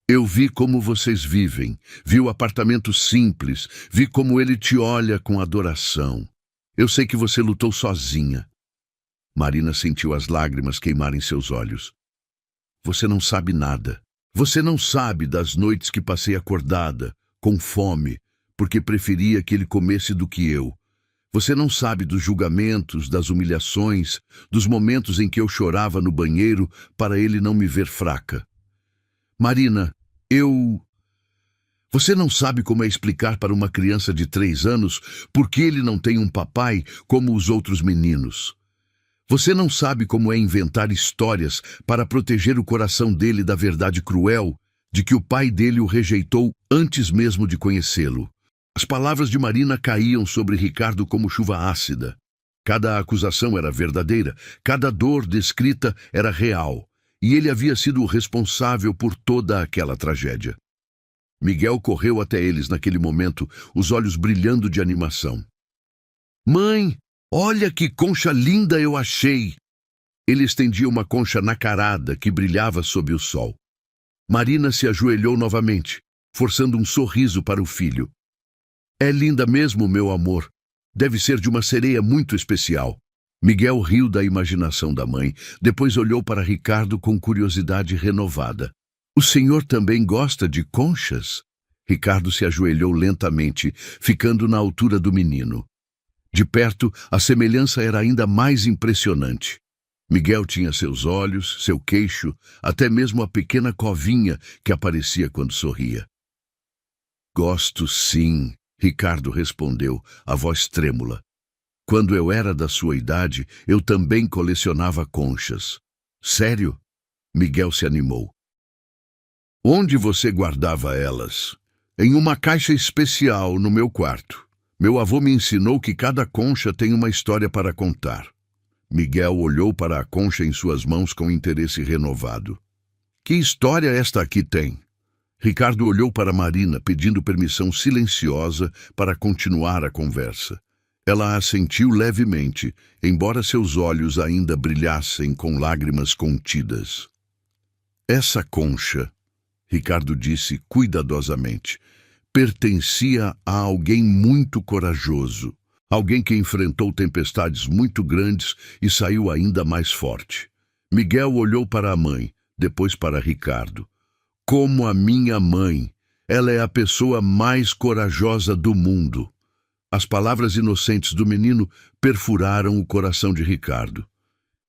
Eu vi como vocês vivem, vi o apartamento simples, vi como ele te olha com adoração. Eu sei que você lutou sozinha. Marina sentiu as lágrimas queimarem seus olhos. Você não sabe nada. Você não sabe das noites que passei acordada, com fome, porque preferia que ele comesse do que eu. Você não sabe dos julgamentos, das humilhações, dos momentos em que eu chorava no banheiro para ele não me ver fraca. Marina, Você não sabe como é explicar para uma criança de 3 anos por que ele não tem um papai como os outros meninos. Você não sabe como é inventar histórias para proteger o coração dele da verdade cruel de que o pai dele o rejeitou antes mesmo de conhecê-lo. As palavras de Marina caíam sobre Ricardo como chuva ácida. Cada acusação era verdadeira, cada dor descrita era real, e ele havia sido o responsável por toda aquela tragédia. Miguel correu até eles naquele momento, os olhos brilhando de animação. Mãe, olha que concha linda eu achei! Ele estendia uma concha nacarada que brilhava sob o sol. Marina se ajoelhou novamente, forçando um sorriso para o filho. É linda mesmo, meu amor. Deve ser de uma sereia muito especial. Miguel riu da imaginação da mãe, depois olhou para Ricardo com curiosidade renovada. O senhor também gosta de conchas? Ricardo se ajoelhou lentamente, ficando na altura do menino. De perto, a semelhança era ainda mais impressionante. Miguel tinha seus olhos, seu queixo, até mesmo a pequena covinha que aparecia quando sorria. Gosto sim, Ricardo respondeu, a voz trêmula. Quando eu era da sua idade, eu também colecionava conchas. Sério? Miguel se animou. Onde você guardava elas? Em uma caixa especial no meu quarto. Meu avô me ensinou que cada concha tem uma história para contar. Miguel olhou para a concha em suas mãos com interesse renovado. Que história esta aqui tem? Ricardo olhou para Marina, pedindo permissão silenciosa para continuar a conversa. Ela assentiu levemente, embora seus olhos ainda brilhassem com lágrimas contidas. Essa concha, Ricardo disse cuidadosamente, pertencia a alguém muito corajoso, alguém que enfrentou tempestades muito grandes e saiu ainda mais forte. Miguel olhou para a mãe, depois para Ricardo. Como a minha mãe, ela é a pessoa mais corajosa do mundo. As palavras inocentes do menino perfuraram o coração de Ricardo.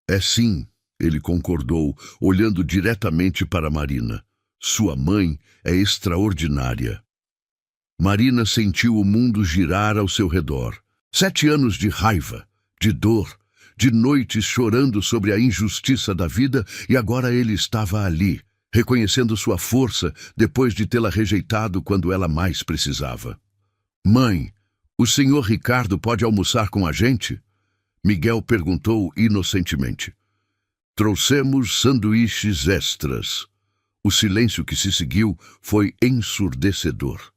É sim, ele concordou, olhando diretamente para Marina. Sua mãe é extraordinária. Marina sentiu o mundo girar ao seu redor. 7 anos de raiva, de dor, de noites chorando sobre a injustiça da vida, e agora ele estava ali, reconhecendo sua força depois de tê-la rejeitado quando ela mais precisava. Mãe, o senhor Ricardo pode almoçar com a gente? Miguel perguntou inocentemente. Trouxemos sanduíches extras. O silêncio que se seguiu foi ensurdecedor.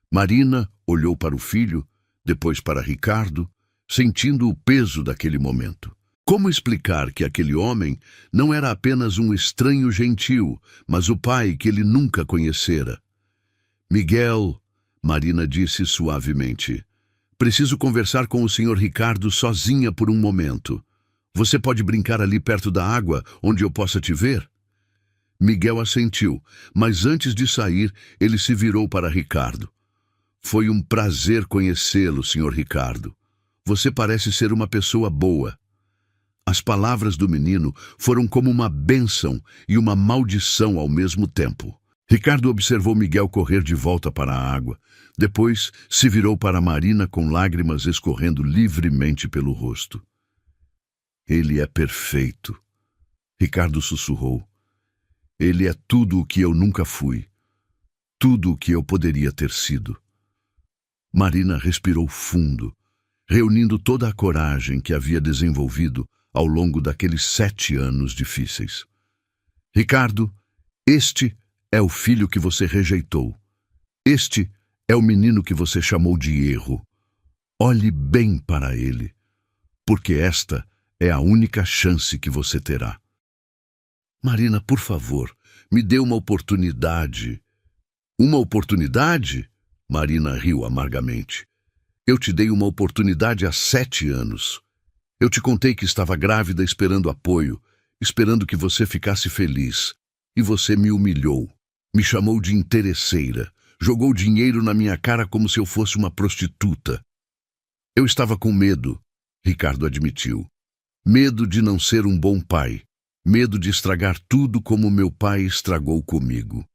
Marina olhou para o filho, depois para Ricardo, sentindo o peso daquele momento. Como explicar que aquele homem não era apenas um estranho gentil, mas o pai que ele nunca conhecera? Miguel, Marina disse suavemente, preciso conversar com o Sr. Ricardo sozinha por um momento. Você pode brincar ali perto da água, onde eu possa te ver? Miguel assentiu, mas antes de sair, ele se virou para Ricardo. Foi um prazer conhecê-lo, Sr. Ricardo. Você parece ser uma pessoa boa. As palavras do menino foram como uma bênção e uma maldição ao mesmo tempo. Ricardo observou Miguel correr de volta para a água. Depois se virou para Marina com lágrimas escorrendo livremente pelo rosto. Ele é perfeito. Ricardo sussurrou. Ele é tudo o que eu nunca fui. Tudo o que eu poderia ter sido. Marina respirou fundo, reunindo toda a coragem que havia desenvolvido ao longo daqueles 7 anos difíceis. Ricardo, este é o filho que você rejeitou. Este é o menino que você chamou de erro. Olhe bem para ele, porque esta é a única chance que você terá. Marina, por favor, me dê uma oportunidade. Uma oportunidade? Marina riu amargamente. Eu te dei uma oportunidade há 7 anos. Eu te contei que estava grávida esperando apoio, esperando que você ficasse feliz. E você me humilhou, me chamou de interesseira, jogou dinheiro na minha cara como se eu fosse uma prostituta. Eu estava com medo, Ricardo admitiu. Medo de não ser um bom pai. Medo de estragar tudo como meu pai estragou comigo.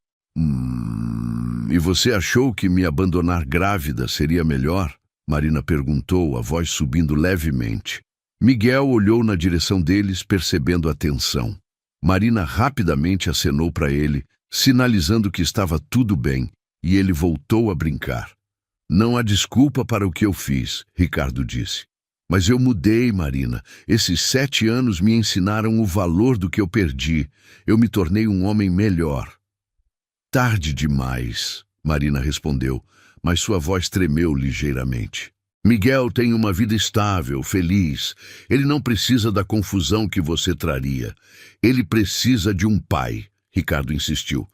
E você achou que me abandonar grávida seria melhor? Marina perguntou, a voz subindo levemente. Miguel olhou na direção deles, percebendo a tensão. Marina rapidamente acenou para ele, sinalizando que estava tudo bem, e ele voltou a brincar. Não há desculpa para o que eu fiz, Ricardo disse. Mas eu mudei, Marina. Esses 7 anos me ensinaram o valor do que eu perdi. Eu me tornei um homem melhor. Tarde demais, Marina respondeu, mas sua voz tremeu ligeiramente. Miguel tem uma vida estável, feliz. Ele não precisa da confusão que você traria. Ele precisa de um pai, Ricardo insistiu.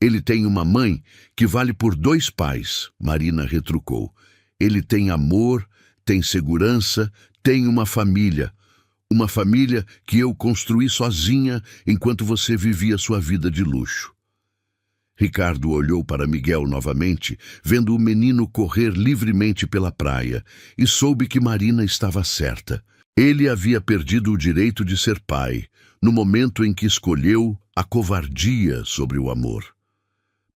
Ele tem uma mãe que vale por 2 pais, Marina retrucou. Ele tem amor, tem segurança, tem uma família. Uma família que eu construí sozinha enquanto você vivia sua vida de luxo. Ricardo olhou para Miguel novamente, vendo o menino correr livremente pela praia, e soube que Marina estava certa. Ele havia perdido o direito de ser pai, no momento em que escolheu a covardia sobre o amor.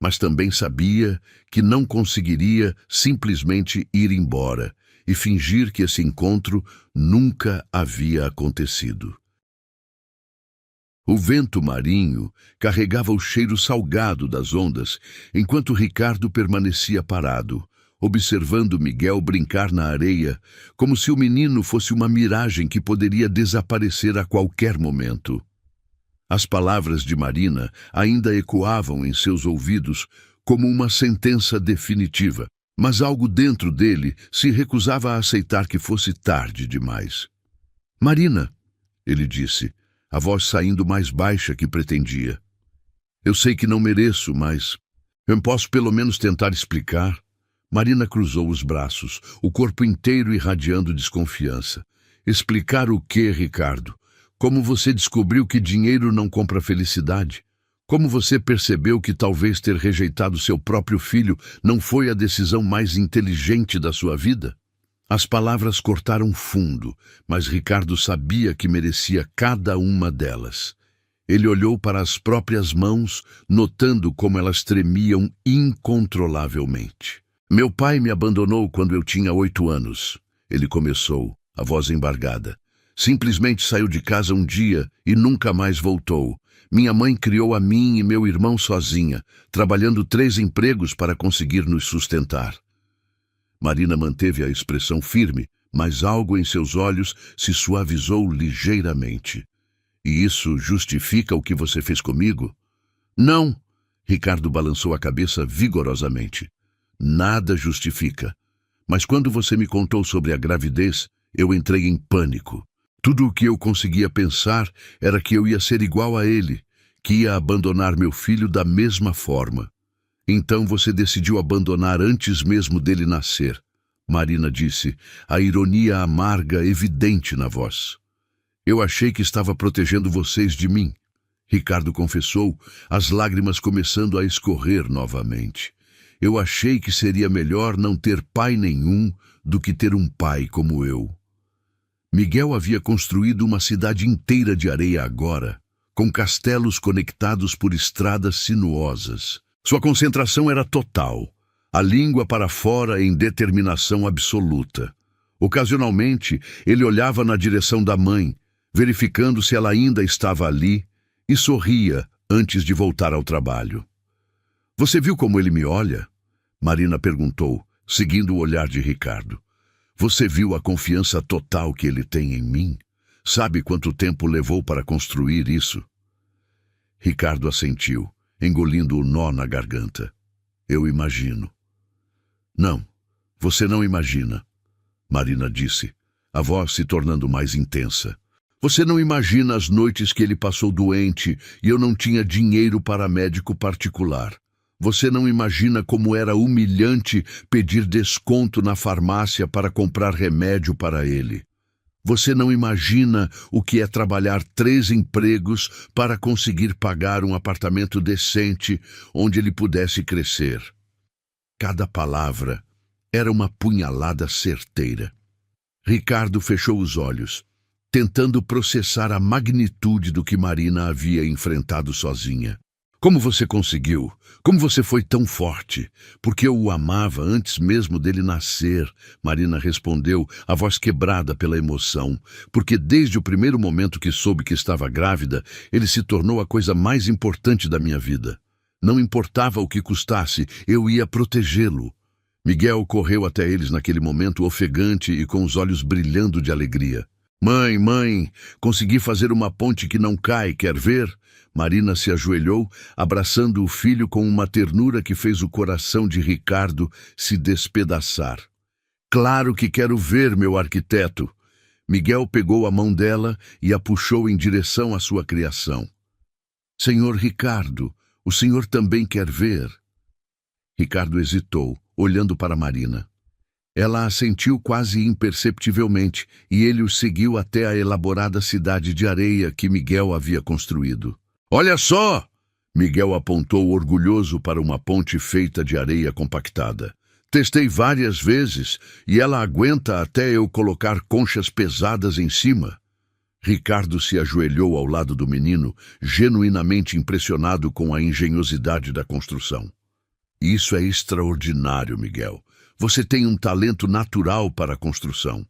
Mas também sabia que não conseguiria simplesmente ir embora e fingir que esse encontro nunca havia acontecido. O vento marinho carregava o cheiro salgado das ondas, enquanto Ricardo permanecia parado, observando Miguel brincar na areia, como se o menino fosse uma miragem que poderia desaparecer a qualquer momento. As palavras de Marina ainda ecoavam em seus ouvidos como uma sentença definitiva, mas algo dentro dele se recusava a aceitar que fosse tarde demais. Marina, ele disse, a voz saindo mais baixa que pretendia. Eu sei que não mereço, mas eu posso pelo menos tentar explicar. Marina cruzou os braços, o corpo inteiro irradiando desconfiança. Explicar o quê, Ricardo? Como você descobriu que dinheiro não compra felicidade? Como você percebeu que talvez ter rejeitado seu próprio filho não foi a decisão mais inteligente da sua vida? As palavras cortaram fundo, mas Ricardo sabia que merecia cada uma delas. Ele olhou para as próprias mãos, notando como elas tremiam incontrolavelmente. Meu pai me abandonou quando eu tinha 8 anos. Ele começou, a voz embargada. Simplesmente saiu de casa um dia e nunca mais voltou. Minha mãe criou a mim e meu irmão sozinha, trabalhando 3 empregos para conseguir nos sustentar. Marina manteve a expressão firme, mas algo em seus olhos se suavizou ligeiramente. E isso justifica o que você fez comigo? Não, Ricardo balançou a cabeça vigorosamente. Nada justifica. Mas quando você me contou sobre a gravidez, eu entrei em pânico. Tudo o que eu conseguia pensar era que eu ia ser igual a ele, que ia abandonar meu filho da mesma forma. Então você decidiu abandonar antes mesmo dele nascer. Marina disse, a ironia amarga evidente na voz. Eu achei que estava protegendo vocês de mim. Ricardo confessou, as lágrimas começando a escorrer novamente. Eu achei que seria melhor não ter pai nenhum do que ter um pai como eu. Miguel havia construído uma cidade inteira de areia agora, com castelos conectados por estradas sinuosas. Sua concentração era total, a língua para fora em determinação absoluta. Ocasionalmente, ele olhava na direção da mãe, verificando se ela ainda estava ali, e sorria antes de voltar ao trabalho. Você viu como ele me olha? Marina perguntou, seguindo o olhar de Ricardo. Você viu a confiança total que ele tem em mim? Sabe quanto tempo levou para construir isso? Ricardo assentiu, engolindo o nó na garganta. Eu imagino. Não, você não imagina, Marina disse, a voz se tornando mais intensa. Você não imagina as noites que ele passou doente e eu não tinha dinheiro para médico particular. Você não imagina como era humilhante pedir desconto na farmácia para comprar remédio para ele. Você não imagina o que é trabalhar 3 empregos para conseguir pagar um apartamento decente onde ele pudesse crescer. Cada palavra era uma punhalada certeira. Ricardo fechou os olhos, tentando processar a magnitude do que Marina havia enfrentado sozinha. Como você conseguiu? Como você foi tão forte? Porque eu o amava antes mesmo dele nascer, Marina respondeu, a voz quebrada pela emoção. Porque desde o primeiro momento que soube que estava grávida, ele se tornou a coisa mais importante da minha vida. Não importava o que custasse, eu ia protegê-lo. Miguel correu até eles naquele momento ofegante e com os olhos brilhando de alegria. Mãe, consegui fazer uma ponte que não cai, quer ver? Marina se ajoelhou, abraçando o filho com uma ternura que fez o coração de Ricardo se despedaçar. Claro que quero ver, meu arquiteto. Miguel pegou a mão dela e a puxou em direção à sua criação. Senhor Ricardo, o senhor também quer ver? Ricardo hesitou, olhando para Marina. Ela assentiu quase imperceptivelmente e ele o seguiu até a elaborada cidade de areia que Miguel havia construído. Olha só! Miguel apontou orgulhoso para uma ponte feita de areia compactada. Testei várias vezes e ela aguenta até eu colocar conchas pesadas em cima. Ricardo se ajoelhou ao lado do menino, genuinamente impressionado com a engenhosidade da construção. Isso é extraordinário, Miguel. Você tem um talento natural para a construção.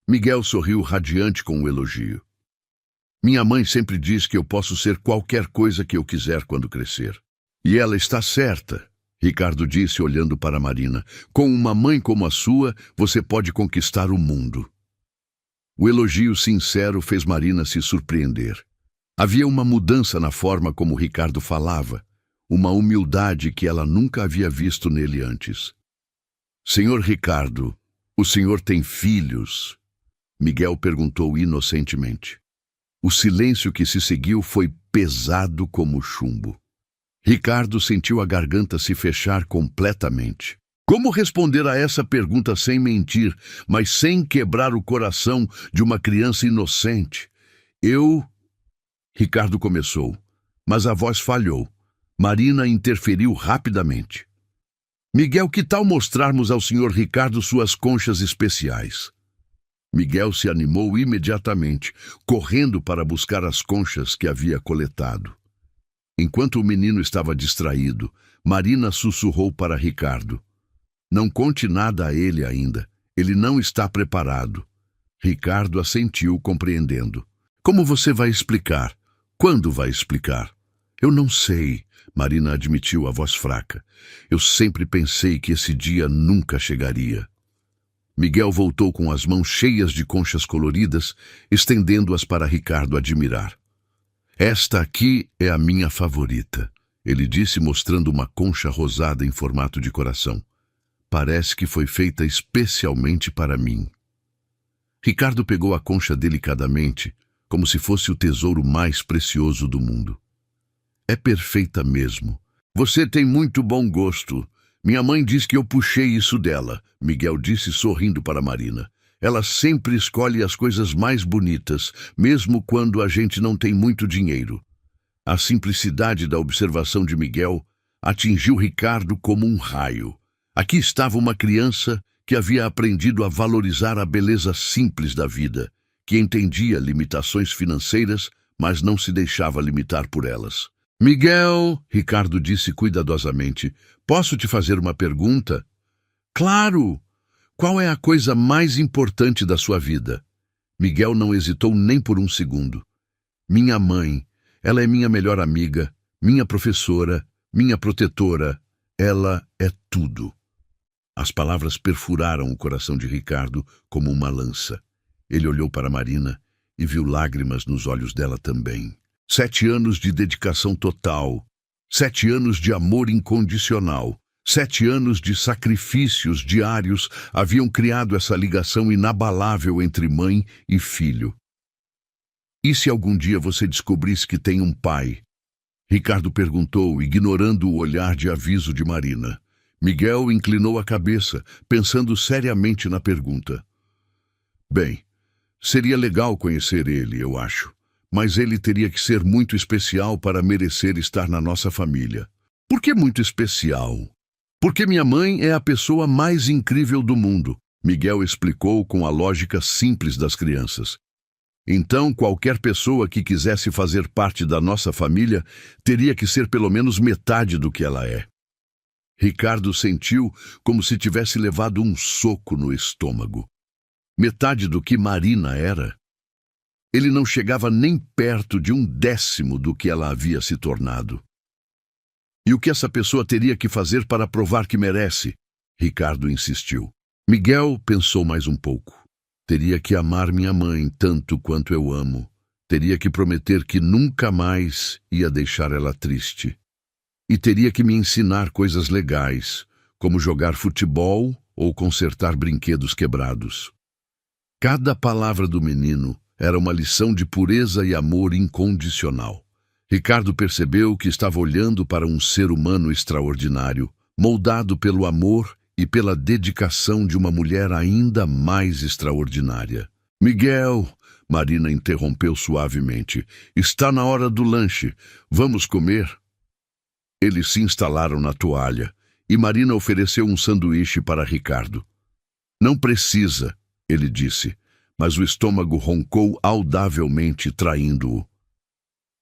Miguel sorriu radiante com o elogio. Minha mãe sempre diz que eu posso ser qualquer coisa que eu quiser quando crescer. E ela está certa, Ricardo disse olhando para Marina. Com uma mãe como a sua, você pode conquistar o mundo. O elogio sincero fez Marina se surpreender. Havia uma mudança na forma como Ricardo falava, uma humildade que ela nunca havia visto nele antes. Senhor Ricardo, o senhor tem filhos? Miguel perguntou inocentemente. O silêncio que se seguiu foi pesado como chumbo. Ricardo sentiu a garganta se fechar completamente. Como responder a essa pergunta sem mentir, mas sem quebrar o coração de uma criança inocente? Ricardo começou, mas a voz falhou. Marina interferiu rapidamente. Miguel, que tal mostrarmos ao senhor Ricardo suas conchas especiais? Miguel se animou imediatamente, correndo para buscar as conchas que havia coletado. Enquanto o menino estava distraído, Marina sussurrou para Ricardo. Não conte nada a ele ainda. Ele não está preparado. Ricardo assentiu, compreendendo. Como você vai explicar? Quando vai explicar? Eu não sei, Marina admitiu, a voz fraca. Eu sempre pensei que esse dia nunca chegaria. Miguel voltou com as mãos cheias de conchas coloridas, estendendo-as para Ricardo admirar. Esta aqui é a minha favorita, ele disse, mostrando uma concha rosada em formato de coração. Parece que foi feita especialmente para mim. Ricardo pegou a concha delicadamente, como se fosse o tesouro mais precioso do mundo. É perfeita mesmo. Você tem muito bom gosto. Minha mãe diz que eu puxei isso dela, Miguel disse sorrindo para Marina. Ela sempre escolhe as coisas mais bonitas, mesmo quando a gente não tem muito dinheiro. A simplicidade da observação de Miguel atingiu Ricardo como um raio. Aqui estava uma criança que havia aprendido a valorizar a beleza simples da vida, que entendia limitações financeiras, mas não se deixava limitar por elas. Miguel, Ricardo disse cuidadosamente, posso te fazer uma pergunta? Claro! Qual é a coisa mais importante da sua vida? Miguel não hesitou nem por um segundo. Minha mãe. Ela é minha melhor amiga, minha professora, minha protetora. Ela é tudo. As palavras perfuraram o coração de Ricardo como uma lança. Ele olhou para Marina e viu lágrimas nos olhos dela também. 7 anos de dedicação total, 7 anos de amor incondicional, 7 anos de sacrifícios diários haviam criado essa ligação inabalável entre mãe e filho. E se algum dia você descobrisse que tem um pai? Ricardo perguntou, ignorando o olhar de aviso de Marina. Miguel inclinou a cabeça, pensando seriamente na pergunta. Bem, seria legal conhecer ele, eu acho. Mas ele teria que ser muito especial para merecer estar na nossa família. Por que muito especial? Porque minha mãe é a pessoa mais incrível do mundo, Miguel explicou com a lógica simples das crianças. Então, qualquer pessoa que quisesse fazer parte da nossa família teria que ser pelo menos metade do que ela é. Ricardo sentiu como se tivesse levado um soco no estômago. Metade do que Marina era? Ele não chegava nem perto de 1/10 do que ela havia se tornado. E o que essa pessoa teria que fazer para provar que merece? Ricardo insistiu. Miguel pensou mais um pouco. Teria que amar minha mãe tanto quanto eu amo. Teria que prometer que nunca mais ia deixar ela triste. E teria que me ensinar coisas legais, como jogar futebol ou consertar brinquedos quebrados. Cada palavra do menino era uma lição de pureza e amor incondicional. Ricardo percebeu que estava olhando para um ser humano extraordinário, moldado pelo amor e pela dedicação de uma mulher ainda mais extraordinária. Miguel, Marina interrompeu suavemente, está na hora do lanche. Vamos comer? Eles se instalaram na toalha e Marina ofereceu um sanduíche para Ricardo. Não precisa, ele disse, mas o estômago roncou audavelmente, traindo-o.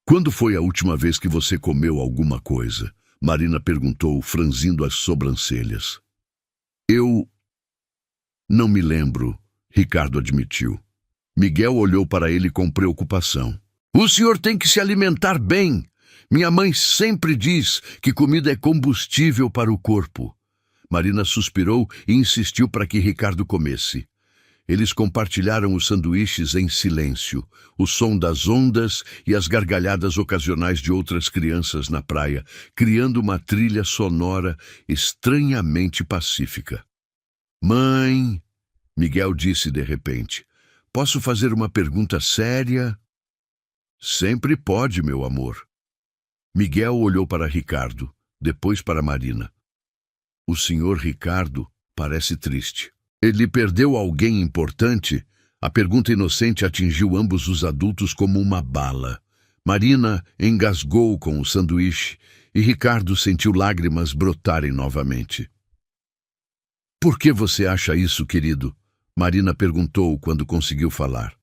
Quando foi a última vez que você comeu alguma coisa? Marina perguntou, franzindo as sobrancelhas. Eu não me lembro, Ricardo admitiu. Miguel olhou para ele com preocupação. O senhor tem que se alimentar bem. Minha mãe sempre diz que comida é combustível para o corpo. Marina suspirou e insistiu para que Ricardo comesse. Eles compartilharam os sanduíches em silêncio, o som das ondas e as gargalhadas ocasionais de outras crianças na praia, criando uma trilha sonora estranhamente pacífica. Mãe, Miguel disse de repente, posso fazer uma pergunta séria? Sempre pode, meu amor. Miguel olhou para Ricardo, depois para Marina. O senhor Ricardo parece triste. Ele perdeu alguém importante? A pergunta inocente atingiu ambos os adultos como uma bala. Marina engasgou com o sanduíche e Ricardo sentiu lágrimas brotarem novamente. Por que você acha isso, querido? Marina perguntou quando conseguiu falar.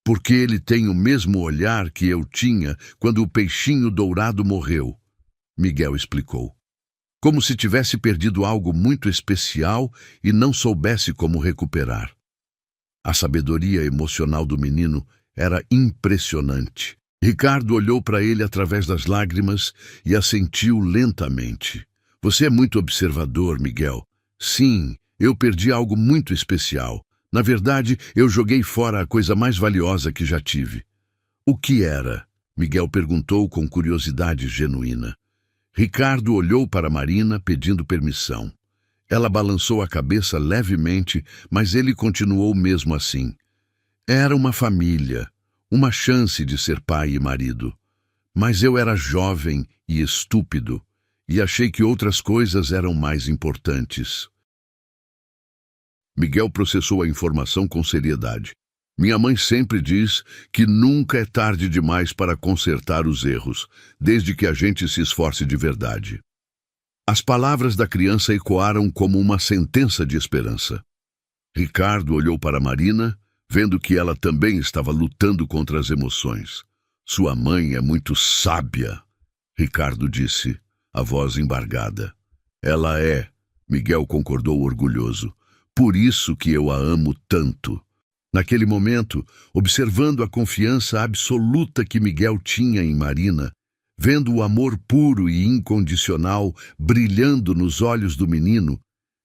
Porque ele tem o mesmo olhar que eu tinha quando o peixinho dourado morreu, Miguel explicou. Como se tivesse perdido algo muito especial e não soubesse como recuperar. A sabedoria emocional do menino era impressionante. Ricardo olhou para ele através das lágrimas e assentiu lentamente. Você é muito observador, Miguel. Sim, eu perdi algo muito especial. Na verdade, eu joguei fora a coisa mais valiosa que já tive. O que era? Miguel perguntou com curiosidade genuína. Ricardo olhou para Marina pedindo permissão. Ela balançou a cabeça levemente, mas ele continuou mesmo assim. Era uma família, uma chance de ser pai e marido. Mas eu era jovem e estúpido, e achei que outras coisas eram mais importantes. Miguel processou a informação com seriedade. Minha mãe sempre diz que nunca é tarde demais para consertar os erros, desde que a gente se esforce de verdade. As palavras da criança ecoaram como uma sentença de esperança. Ricardo olhou para Marina, vendo que ela também estava lutando contra as emoções. Sua mãe é muito sábia, Ricardo disse, a voz embargada. Ela é, Miguel concordou orgulhoso. Por isso que eu a amo tanto. Naquele momento, observando a confiança absoluta que Miguel tinha em Marina, vendo o amor puro e incondicional brilhando nos olhos do menino,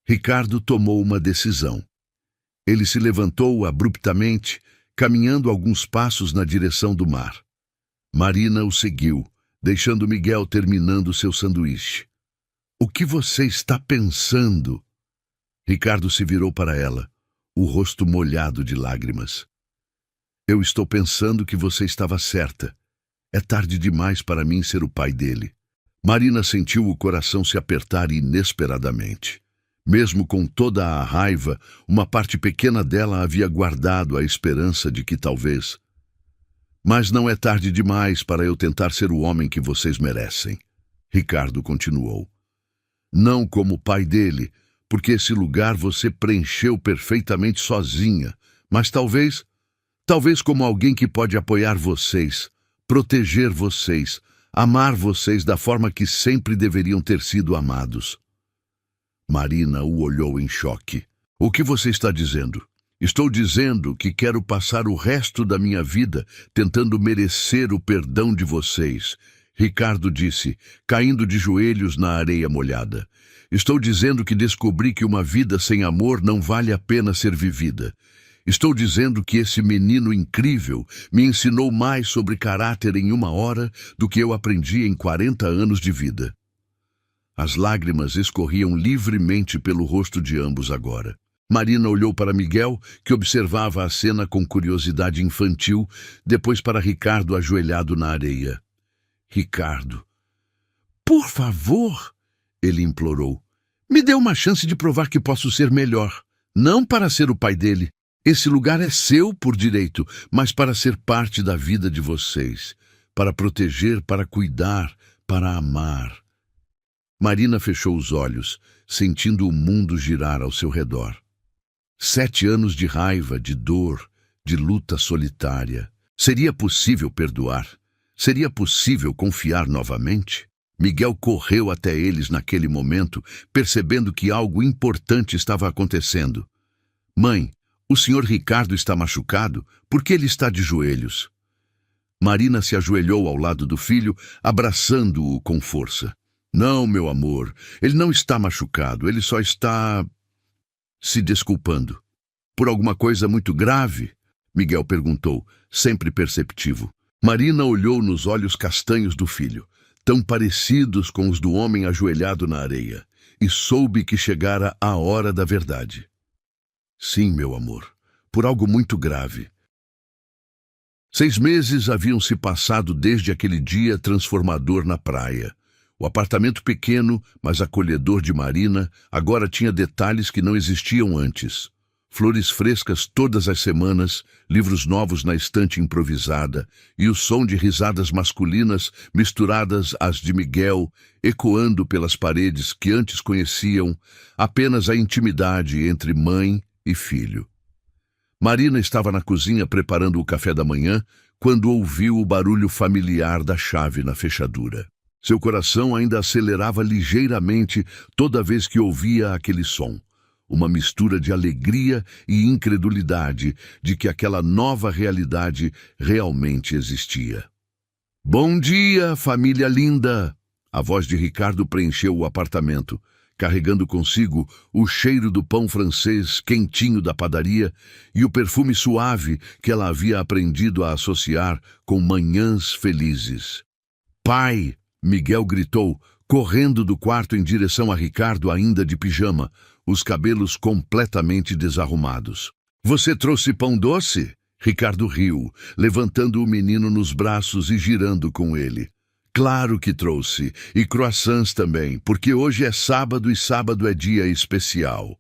Ricardo tomou uma decisão. Ele se levantou abruptamente, caminhando alguns passos na direção do mar. Marina o seguiu, deixando Miguel terminando seu sanduíche. O que você está pensando? Ricardo se virou para ela, o rosto molhado de lágrimas. Eu estou pensando que você estava certa. É tarde demais para mim ser o pai dele. Marina sentiu o coração se apertar inesperadamente. Mesmo com toda a raiva, uma parte pequena dela havia guardado a esperança de que talvez... Mas não é tarde demais para eu tentar ser o homem que vocês merecem. Ricardo continuou. Não como pai dele, porque esse lugar você preencheu perfeitamente sozinha, mas talvez como alguém que pode apoiar vocês, proteger vocês, amar vocês da forma que sempre deveriam ter sido amados. Marina o olhou em choque. O que você está dizendo? Estou dizendo que quero passar o resto da minha vida tentando merecer o perdão de vocês, Ricardo disse, caindo de joelhos na areia molhada. Estou dizendo que descobri que uma vida sem amor não vale a pena ser vivida. Estou dizendo que esse menino incrível me ensinou mais sobre caráter em 1 hora do que eu aprendi em 40 anos de vida. As lágrimas escorriam livremente pelo rosto de ambos agora. Marina olhou para Miguel, que observava a cena com curiosidade infantil, depois para Ricardo ajoelhado na areia. Ricardo. Por favor, ele implorou. Me dê uma chance de provar que posso ser melhor. Não para ser o pai dele. Esse lugar é seu por direito, mas para ser parte da vida de vocês. Para proteger, para cuidar, para amar. Marina fechou os olhos, sentindo o mundo girar ao seu redor. 7 anos de raiva, de dor, de luta solitária. Seria possível perdoar? Seria possível confiar novamente? Miguel correu até eles naquele momento, percebendo que algo importante estava acontecendo. Mãe, o senhor Ricardo está machucado? Por que ele está de joelhos? Marina se ajoelhou ao lado do filho, abraçando-o com força. Não, meu amor, ele não está machucado, ele só está... se desculpando. Por alguma coisa muito grave? Miguel perguntou, sempre perceptivo. Marina olhou nos olhos castanhos do filho, tão parecidos com os do homem ajoelhado na areia, e soube que chegara a hora da verdade. Sim, meu amor, por algo muito grave. 6 meses haviam se passado desde aquele dia transformador na praia. O apartamento pequeno, mas acolhedor de Marina, agora tinha detalhes que não existiam antes. Flores frescas todas as semanas, livros novos na estante improvisada e o som de risadas masculinas misturadas às de Miguel, ecoando pelas paredes que antes conheciam apenas a intimidade entre mãe e filho. Marina estava na cozinha preparando o café da manhã quando ouviu o barulho familiar da chave na fechadura. Seu coração ainda acelerava ligeiramente toda vez que ouvia aquele som. Uma mistura de alegria e incredulidade de que aquela nova realidade realmente existia. Bom dia, família linda! A voz de Ricardo preencheu o apartamento, carregando consigo o cheiro do pão francês quentinho da padaria e o perfume suave que ela havia aprendido a associar com manhãs felizes. Pai! Miguel gritou, correndo do quarto em direção a Ricardo ainda de pijama, os cabelos completamente desarrumados. Você trouxe pão doce? Ricardo riu, levantando o menino nos braços e girando com ele. Claro que trouxe, e croissants também, porque hoje é sábado e sábado é dia especial.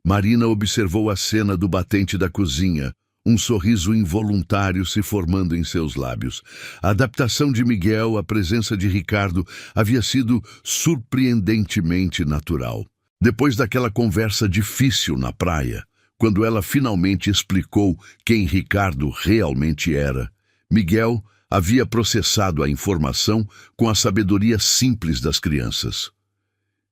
Marina observou a cena do batente da cozinha, um sorriso involuntário se formando em seus lábios. A adaptação de Miguel à presença de Ricardo havia sido surpreendentemente natural. Depois daquela conversa difícil na praia, quando ela finalmente explicou quem Ricardo realmente era, Miguel havia processado a informação com a sabedoria simples das crianças.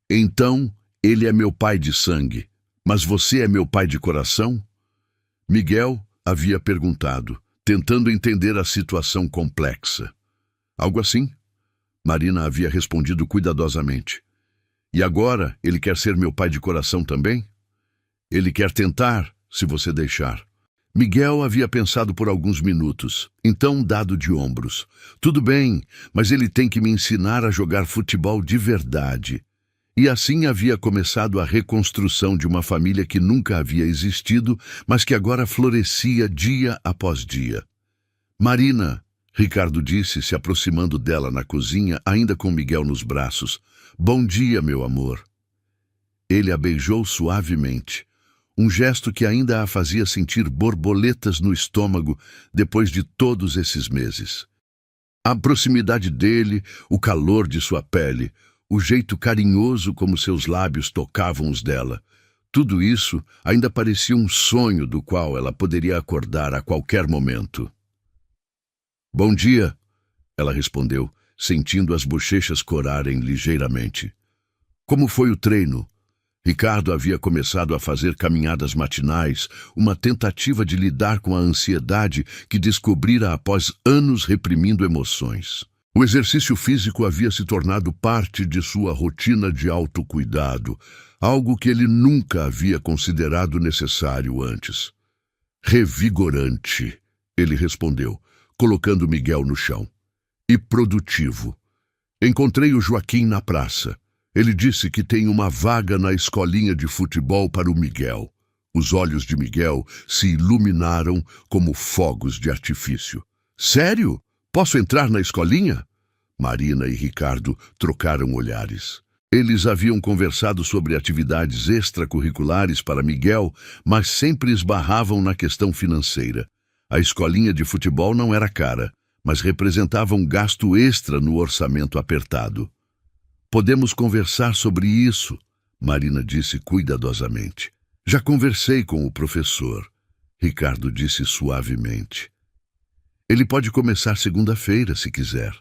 Então, ele é meu pai de sangue, mas você é meu pai de coração? Miguel havia perguntado, tentando entender a situação complexa. Algo assim? Marina havia respondido cuidadosamente. E agora ele quer ser meu pai de coração também? Ele quer tentar, se você deixar. Miguel havia pensado por alguns minutos, então dado de ombros. Tudo bem, mas ele tem que me ensinar a jogar futebol de verdade. E assim havia começado a reconstrução de uma família que nunca havia existido, mas que agora florescia dia após dia. Marina, Ricardo disse, se aproximando dela na cozinha, ainda com Miguel nos braços. Bom dia, meu amor. Ele a beijou suavemente, um gesto que ainda a fazia sentir borboletas no estômago depois de todos esses meses. A proximidade dele, o calor de sua pele, o jeito carinhoso como seus lábios tocavam os dela, tudo isso ainda parecia um sonho do qual ela poderia acordar a qualquer momento. Bom dia, ela respondeu, sentindo as bochechas corarem ligeiramente. Como foi o treino? Ricardo havia começado a fazer caminhadas matinais, uma tentativa de lidar com a ansiedade que descobrira após anos reprimindo emoções. O exercício físico havia se tornado parte de sua rotina de autocuidado, algo que ele nunca havia considerado necessário antes. Revigorante, ele respondeu, colocando Miguel no chão. E produtivo. Encontrei o Joaquim na praça. Ele disse que tem uma vaga na escolinha de futebol para o Miguel. Os olhos de Miguel se iluminaram como fogos de artifício. Sério? Posso entrar na escolinha? Marina e Ricardo trocaram olhares. Eles haviam conversado sobre atividades extracurriculares para Miguel, mas sempre esbarravam na questão financeira. A escolinha de futebol não era cara, mas representava um gasto extra no orçamento apertado. Podemos conversar sobre isso, Marina disse cuidadosamente. Já conversei com o professor, Ricardo disse suavemente. Ele pode começar segunda-feira, se quiser.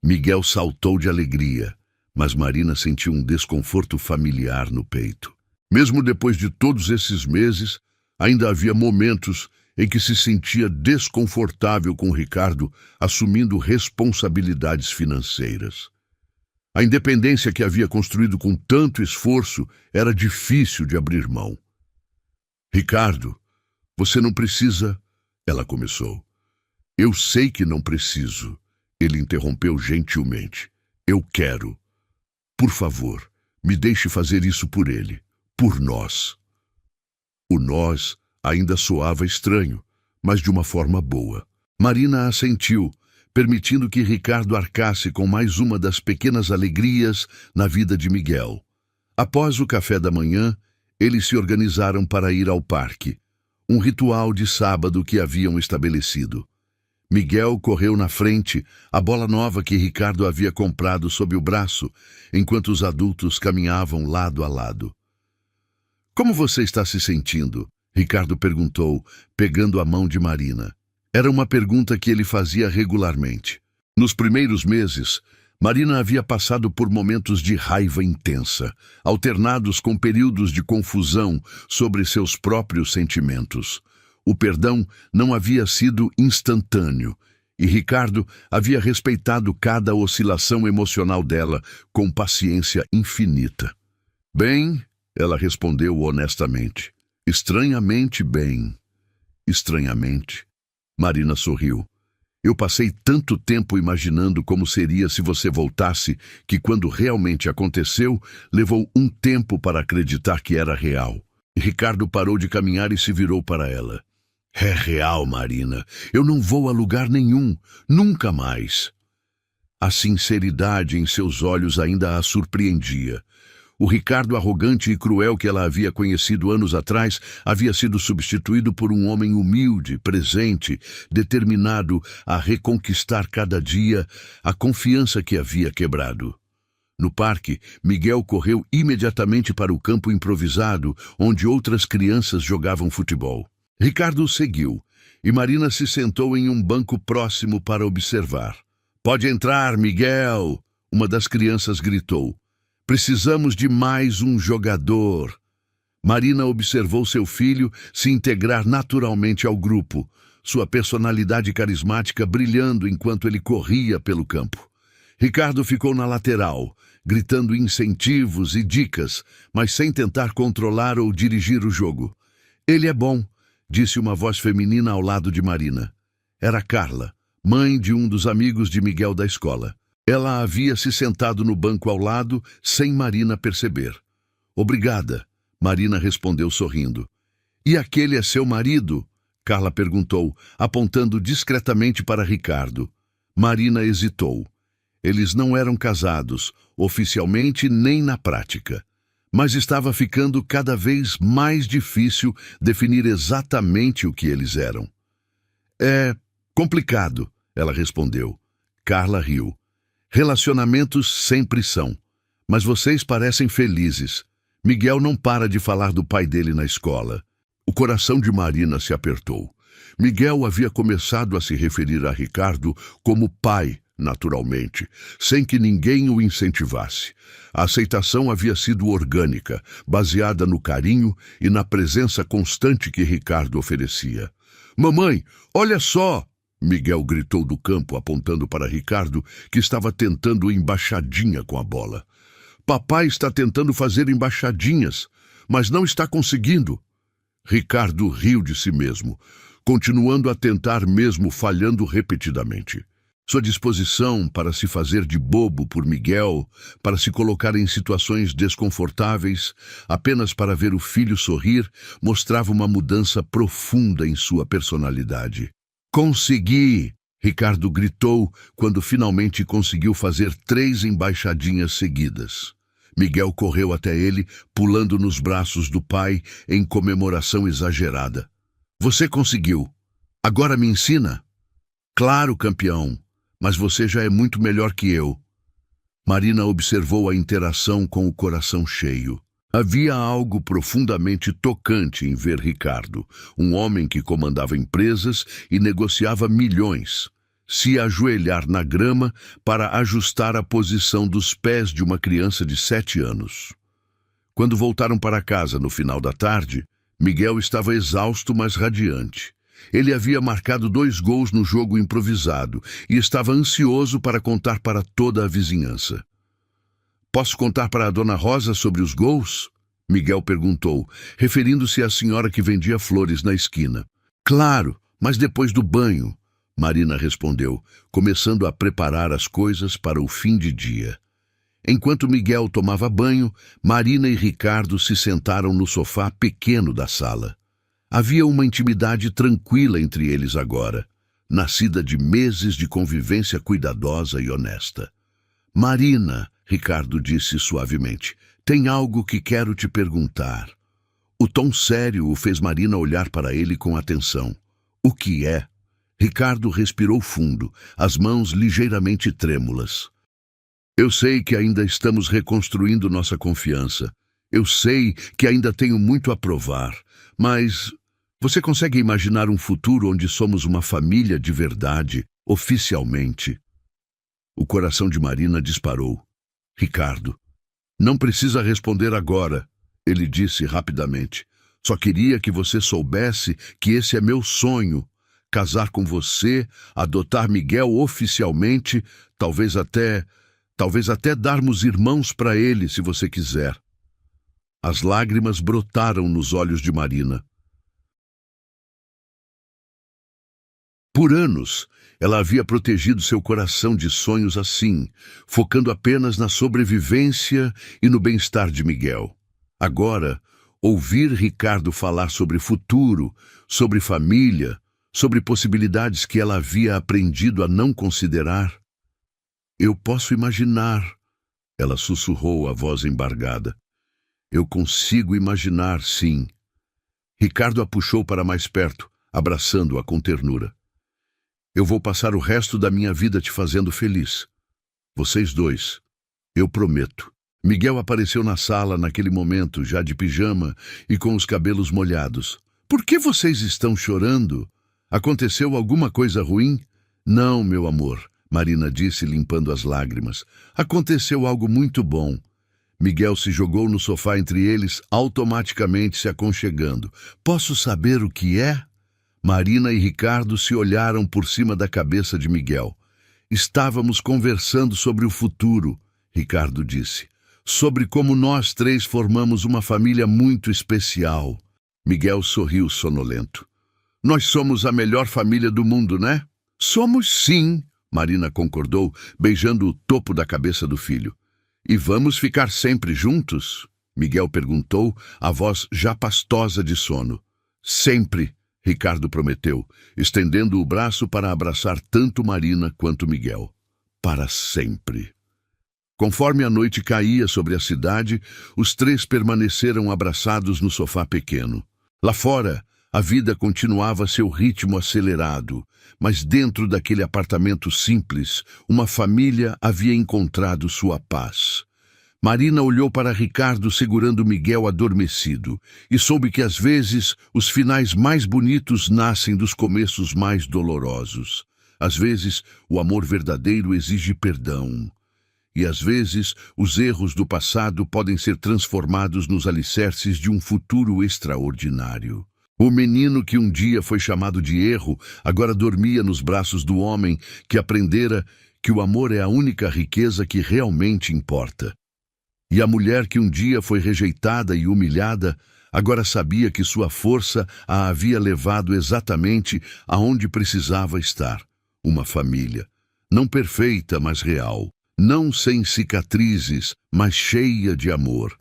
Miguel saltou de alegria, mas Marina sentiu um desconforto familiar no peito. Mesmo depois de todos esses meses, ainda havia momentos em que se sentia desconfortável com Ricardo assumindo responsabilidades financeiras. A independência que havia construído com tanto esforço era difícil de abrir mão. Ricardo, você não precisa... Ela começou. Eu sei que não preciso. Ele interrompeu gentilmente. Eu quero. Por favor, me deixe fazer isso por ele. Por nós. O nós ainda soava estranho, mas de uma forma boa. Marina assentiu, permitindo que Ricardo arcasse com mais uma das pequenas alegrias na vida de Miguel. Após o café da manhã, eles se organizaram para ir ao parque, um ritual de sábado que haviam estabelecido. Miguel correu na frente, a bola nova que Ricardo havia comprado sob o braço, enquanto os adultos caminhavam lado a lado. Como você está se sentindo? Ricardo perguntou, pegando a mão de Marina. Era uma pergunta que ele fazia regularmente. Nos primeiros meses, Marina havia passado por momentos de raiva intensa, alternados com períodos de confusão sobre seus próprios sentimentos. O perdão não havia sido instantâneo, e Ricardo havia respeitado cada oscilação emocional dela com paciência infinita. Bem, ela respondeu honestamente. Estranhamente bem. Estranhamente. Marina sorriu. Eu passei tanto tempo imaginando como seria se você voltasse, que quando realmente aconteceu, levou um tempo para acreditar que era real. Ricardo parou de caminhar e se virou para ela. É real, Marina. Eu não vou a lugar nenhum, nunca mais. A sinceridade em seus olhos ainda a surpreendia. O Ricardo arrogante e cruel que ela havia conhecido anos atrás havia sido substituído por um homem humilde, presente, determinado a reconquistar cada dia a confiança que havia quebrado. No parque, Miguel correu imediatamente para o campo improvisado, onde outras crianças jogavam futebol. Ricardo o seguiu, e Marina se sentou em um banco próximo para observar. "Pode entrar, Miguel!" uma das crianças gritou. "Precisamos de mais um jogador." Marina observou seu filho se integrar naturalmente ao grupo, sua personalidade carismática brilhando enquanto ele corria pelo campo. Ricardo ficou na lateral, gritando incentivos e dicas, mas sem tentar controlar ou dirigir o jogo. "Ele é bom", disse uma voz feminina ao lado de Marina. Era Carla, mãe de um dos amigos de Miguel da escola. Ela havia se sentado no banco ao lado, sem Marina perceber. "Obrigada", Marina respondeu sorrindo. "E aquele é seu marido?", Carla perguntou, apontando discretamente para Ricardo. Marina hesitou. Eles não eram casados, oficialmente nem na prática. Mas estava ficando cada vez mais difícil definir exatamente o que eles eram. "É complicado", ela respondeu. Carla riu. "Relacionamentos sempre são. Mas vocês parecem felizes. Miguel não para de falar do pai dele na escola." O coração de Marina se apertou. Miguel havia começado a se referir a Ricardo como pai, naturalmente, sem que ninguém o incentivasse. A aceitação havia sido orgânica, baseada no carinho e na presença constante que Ricardo oferecia. "Mamãe, olha só!" Miguel gritou do campo, apontando para Ricardo, que estava tentando embaixadinha com a bola. "Papai está tentando fazer embaixadinhas, mas não está conseguindo." Ricardo riu de si mesmo, continuando a tentar mesmo falhando repetidamente. Sua disposição para se fazer de bobo por Miguel, para se colocar em situações desconfortáveis, apenas para ver o filho sorrir, mostrava uma mudança profunda em sua personalidade. "Consegui!" Ricardo gritou quando finalmente conseguiu fazer 3 embaixadinhas seguidas. Miguel correu até ele, pulando nos braços do pai em comemoração exagerada. "Você conseguiu! Agora me ensina?" "Claro, campeão! Mas você já é muito melhor que eu." Marina observou a interação com o coração cheio. Havia algo profundamente tocante em ver Ricardo, um homem que comandava empresas e negociava milhões, se ajoelhar na grama para ajustar a posição dos pés de uma criança de 7 anos. Quando voltaram para casa no final da tarde, Miguel estava exausto, mas radiante. Ele havia marcado 2 gols no jogo improvisado e estava ansioso para contar para toda a vizinhança. "Posso contar para a Dona Rosa sobre os gols?" Miguel perguntou, referindo-se à senhora que vendia flores na esquina. "Claro, mas depois do banho", Marina respondeu, começando a preparar as coisas para o fim de dia. Enquanto Miguel tomava banho, Marina e Ricardo se sentaram no sofá pequeno da sala. Havia uma intimidade tranquila entre eles agora, nascida de meses de convivência cuidadosa e honesta. "Marina", Ricardo disse suavemente, "tem algo que quero te perguntar." O tom sério o fez Marina olhar para ele com atenção. "O que é?" Ricardo respirou fundo, as mãos ligeiramente trêmulas. "Eu sei que ainda estamos reconstruindo nossa confiança. Eu sei que ainda tenho muito a provar, mas você consegue imaginar um futuro onde somos uma família de verdade, oficialmente?" O coração de Marina disparou. "Ricardo, não precisa responder agora", ele disse rapidamente. "Só queria que você soubesse que esse é meu sonho. Casar com você, adotar Miguel oficialmente, talvez até darmos irmãos para ele, se você quiser." As lágrimas brotaram nos olhos de Marina. Por anos, ela havia protegido seu coração de sonhos assim, focando apenas na sobrevivência e no bem-estar de Miguel. Agora, Ouvir Ricardo falar sobre futuro, sobre família, sobre possibilidades que ela havia aprendido a não considerar. Eu posso imaginar, ela sussurrou a voz embargada. Eu consigo imaginar, sim. Ricardo a puxou para mais perto, abraçando-a com ternura. Eu vou passar o resto da minha vida te fazendo feliz. Vocês dois. Eu prometo. Miguel apareceu na sala naquele momento, já de pijama e com os cabelos molhados. Por que vocês estão chorando? Aconteceu alguma coisa ruim? Não, meu amor, Marina disse, limpando as lágrimas. Aconteceu algo muito bom. Miguel se jogou no sofá entre eles, automaticamente se aconchegando. Posso saber o que é? Marina e Ricardo se olharam por cima da cabeça de Miguel. Estávamos conversando sobre o futuro, Ricardo disse. Sobre como nós três formamos uma família muito especial. Miguel sorriu sonolento. Nós somos a melhor família do mundo, né? Somos sim, Marina concordou, beijando o topo da cabeça do filho. E vamos ficar sempre juntos? Miguel perguntou, a voz já pastosa de sono. Sempre, Ricardo prometeu, estendendo o braço para abraçar tanto Marina quanto Miguel. Para sempre. Conforme a noite caía sobre a cidade, os três permaneceram abraçados no sofá pequeno. Lá fora, a vida continuava seu ritmo acelerado, mas dentro daquele apartamento simples, uma família havia encontrado sua paz. Marina olhou para Ricardo segurando Miguel adormecido e soube que às vezes os finais mais bonitos nascem dos começos mais dolorosos. Às vezes, o amor verdadeiro exige perdão. E às vezes, os erros do passado podem ser transformados nos alicerces de um futuro extraordinário. O menino que um dia foi chamado de erro, agora dormia nos braços do homem que aprendera que o amor é a única riqueza que realmente importa. E a mulher que um dia foi rejeitada e humilhada, agora sabia que sua força a havia levado exatamente aonde precisava estar. Uma família, não perfeita, mas real. Não sem cicatrizes, mas cheia de amor.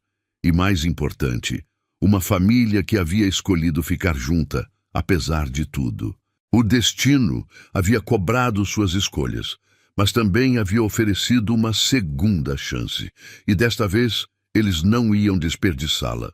E mais importante, uma família que havia escolhido ficar junta, apesar de tudo. O destino havia cobrado suas escolhas, mas também havia oferecido uma segunda chance. E desta vez, eles não iam desperdiçá-la.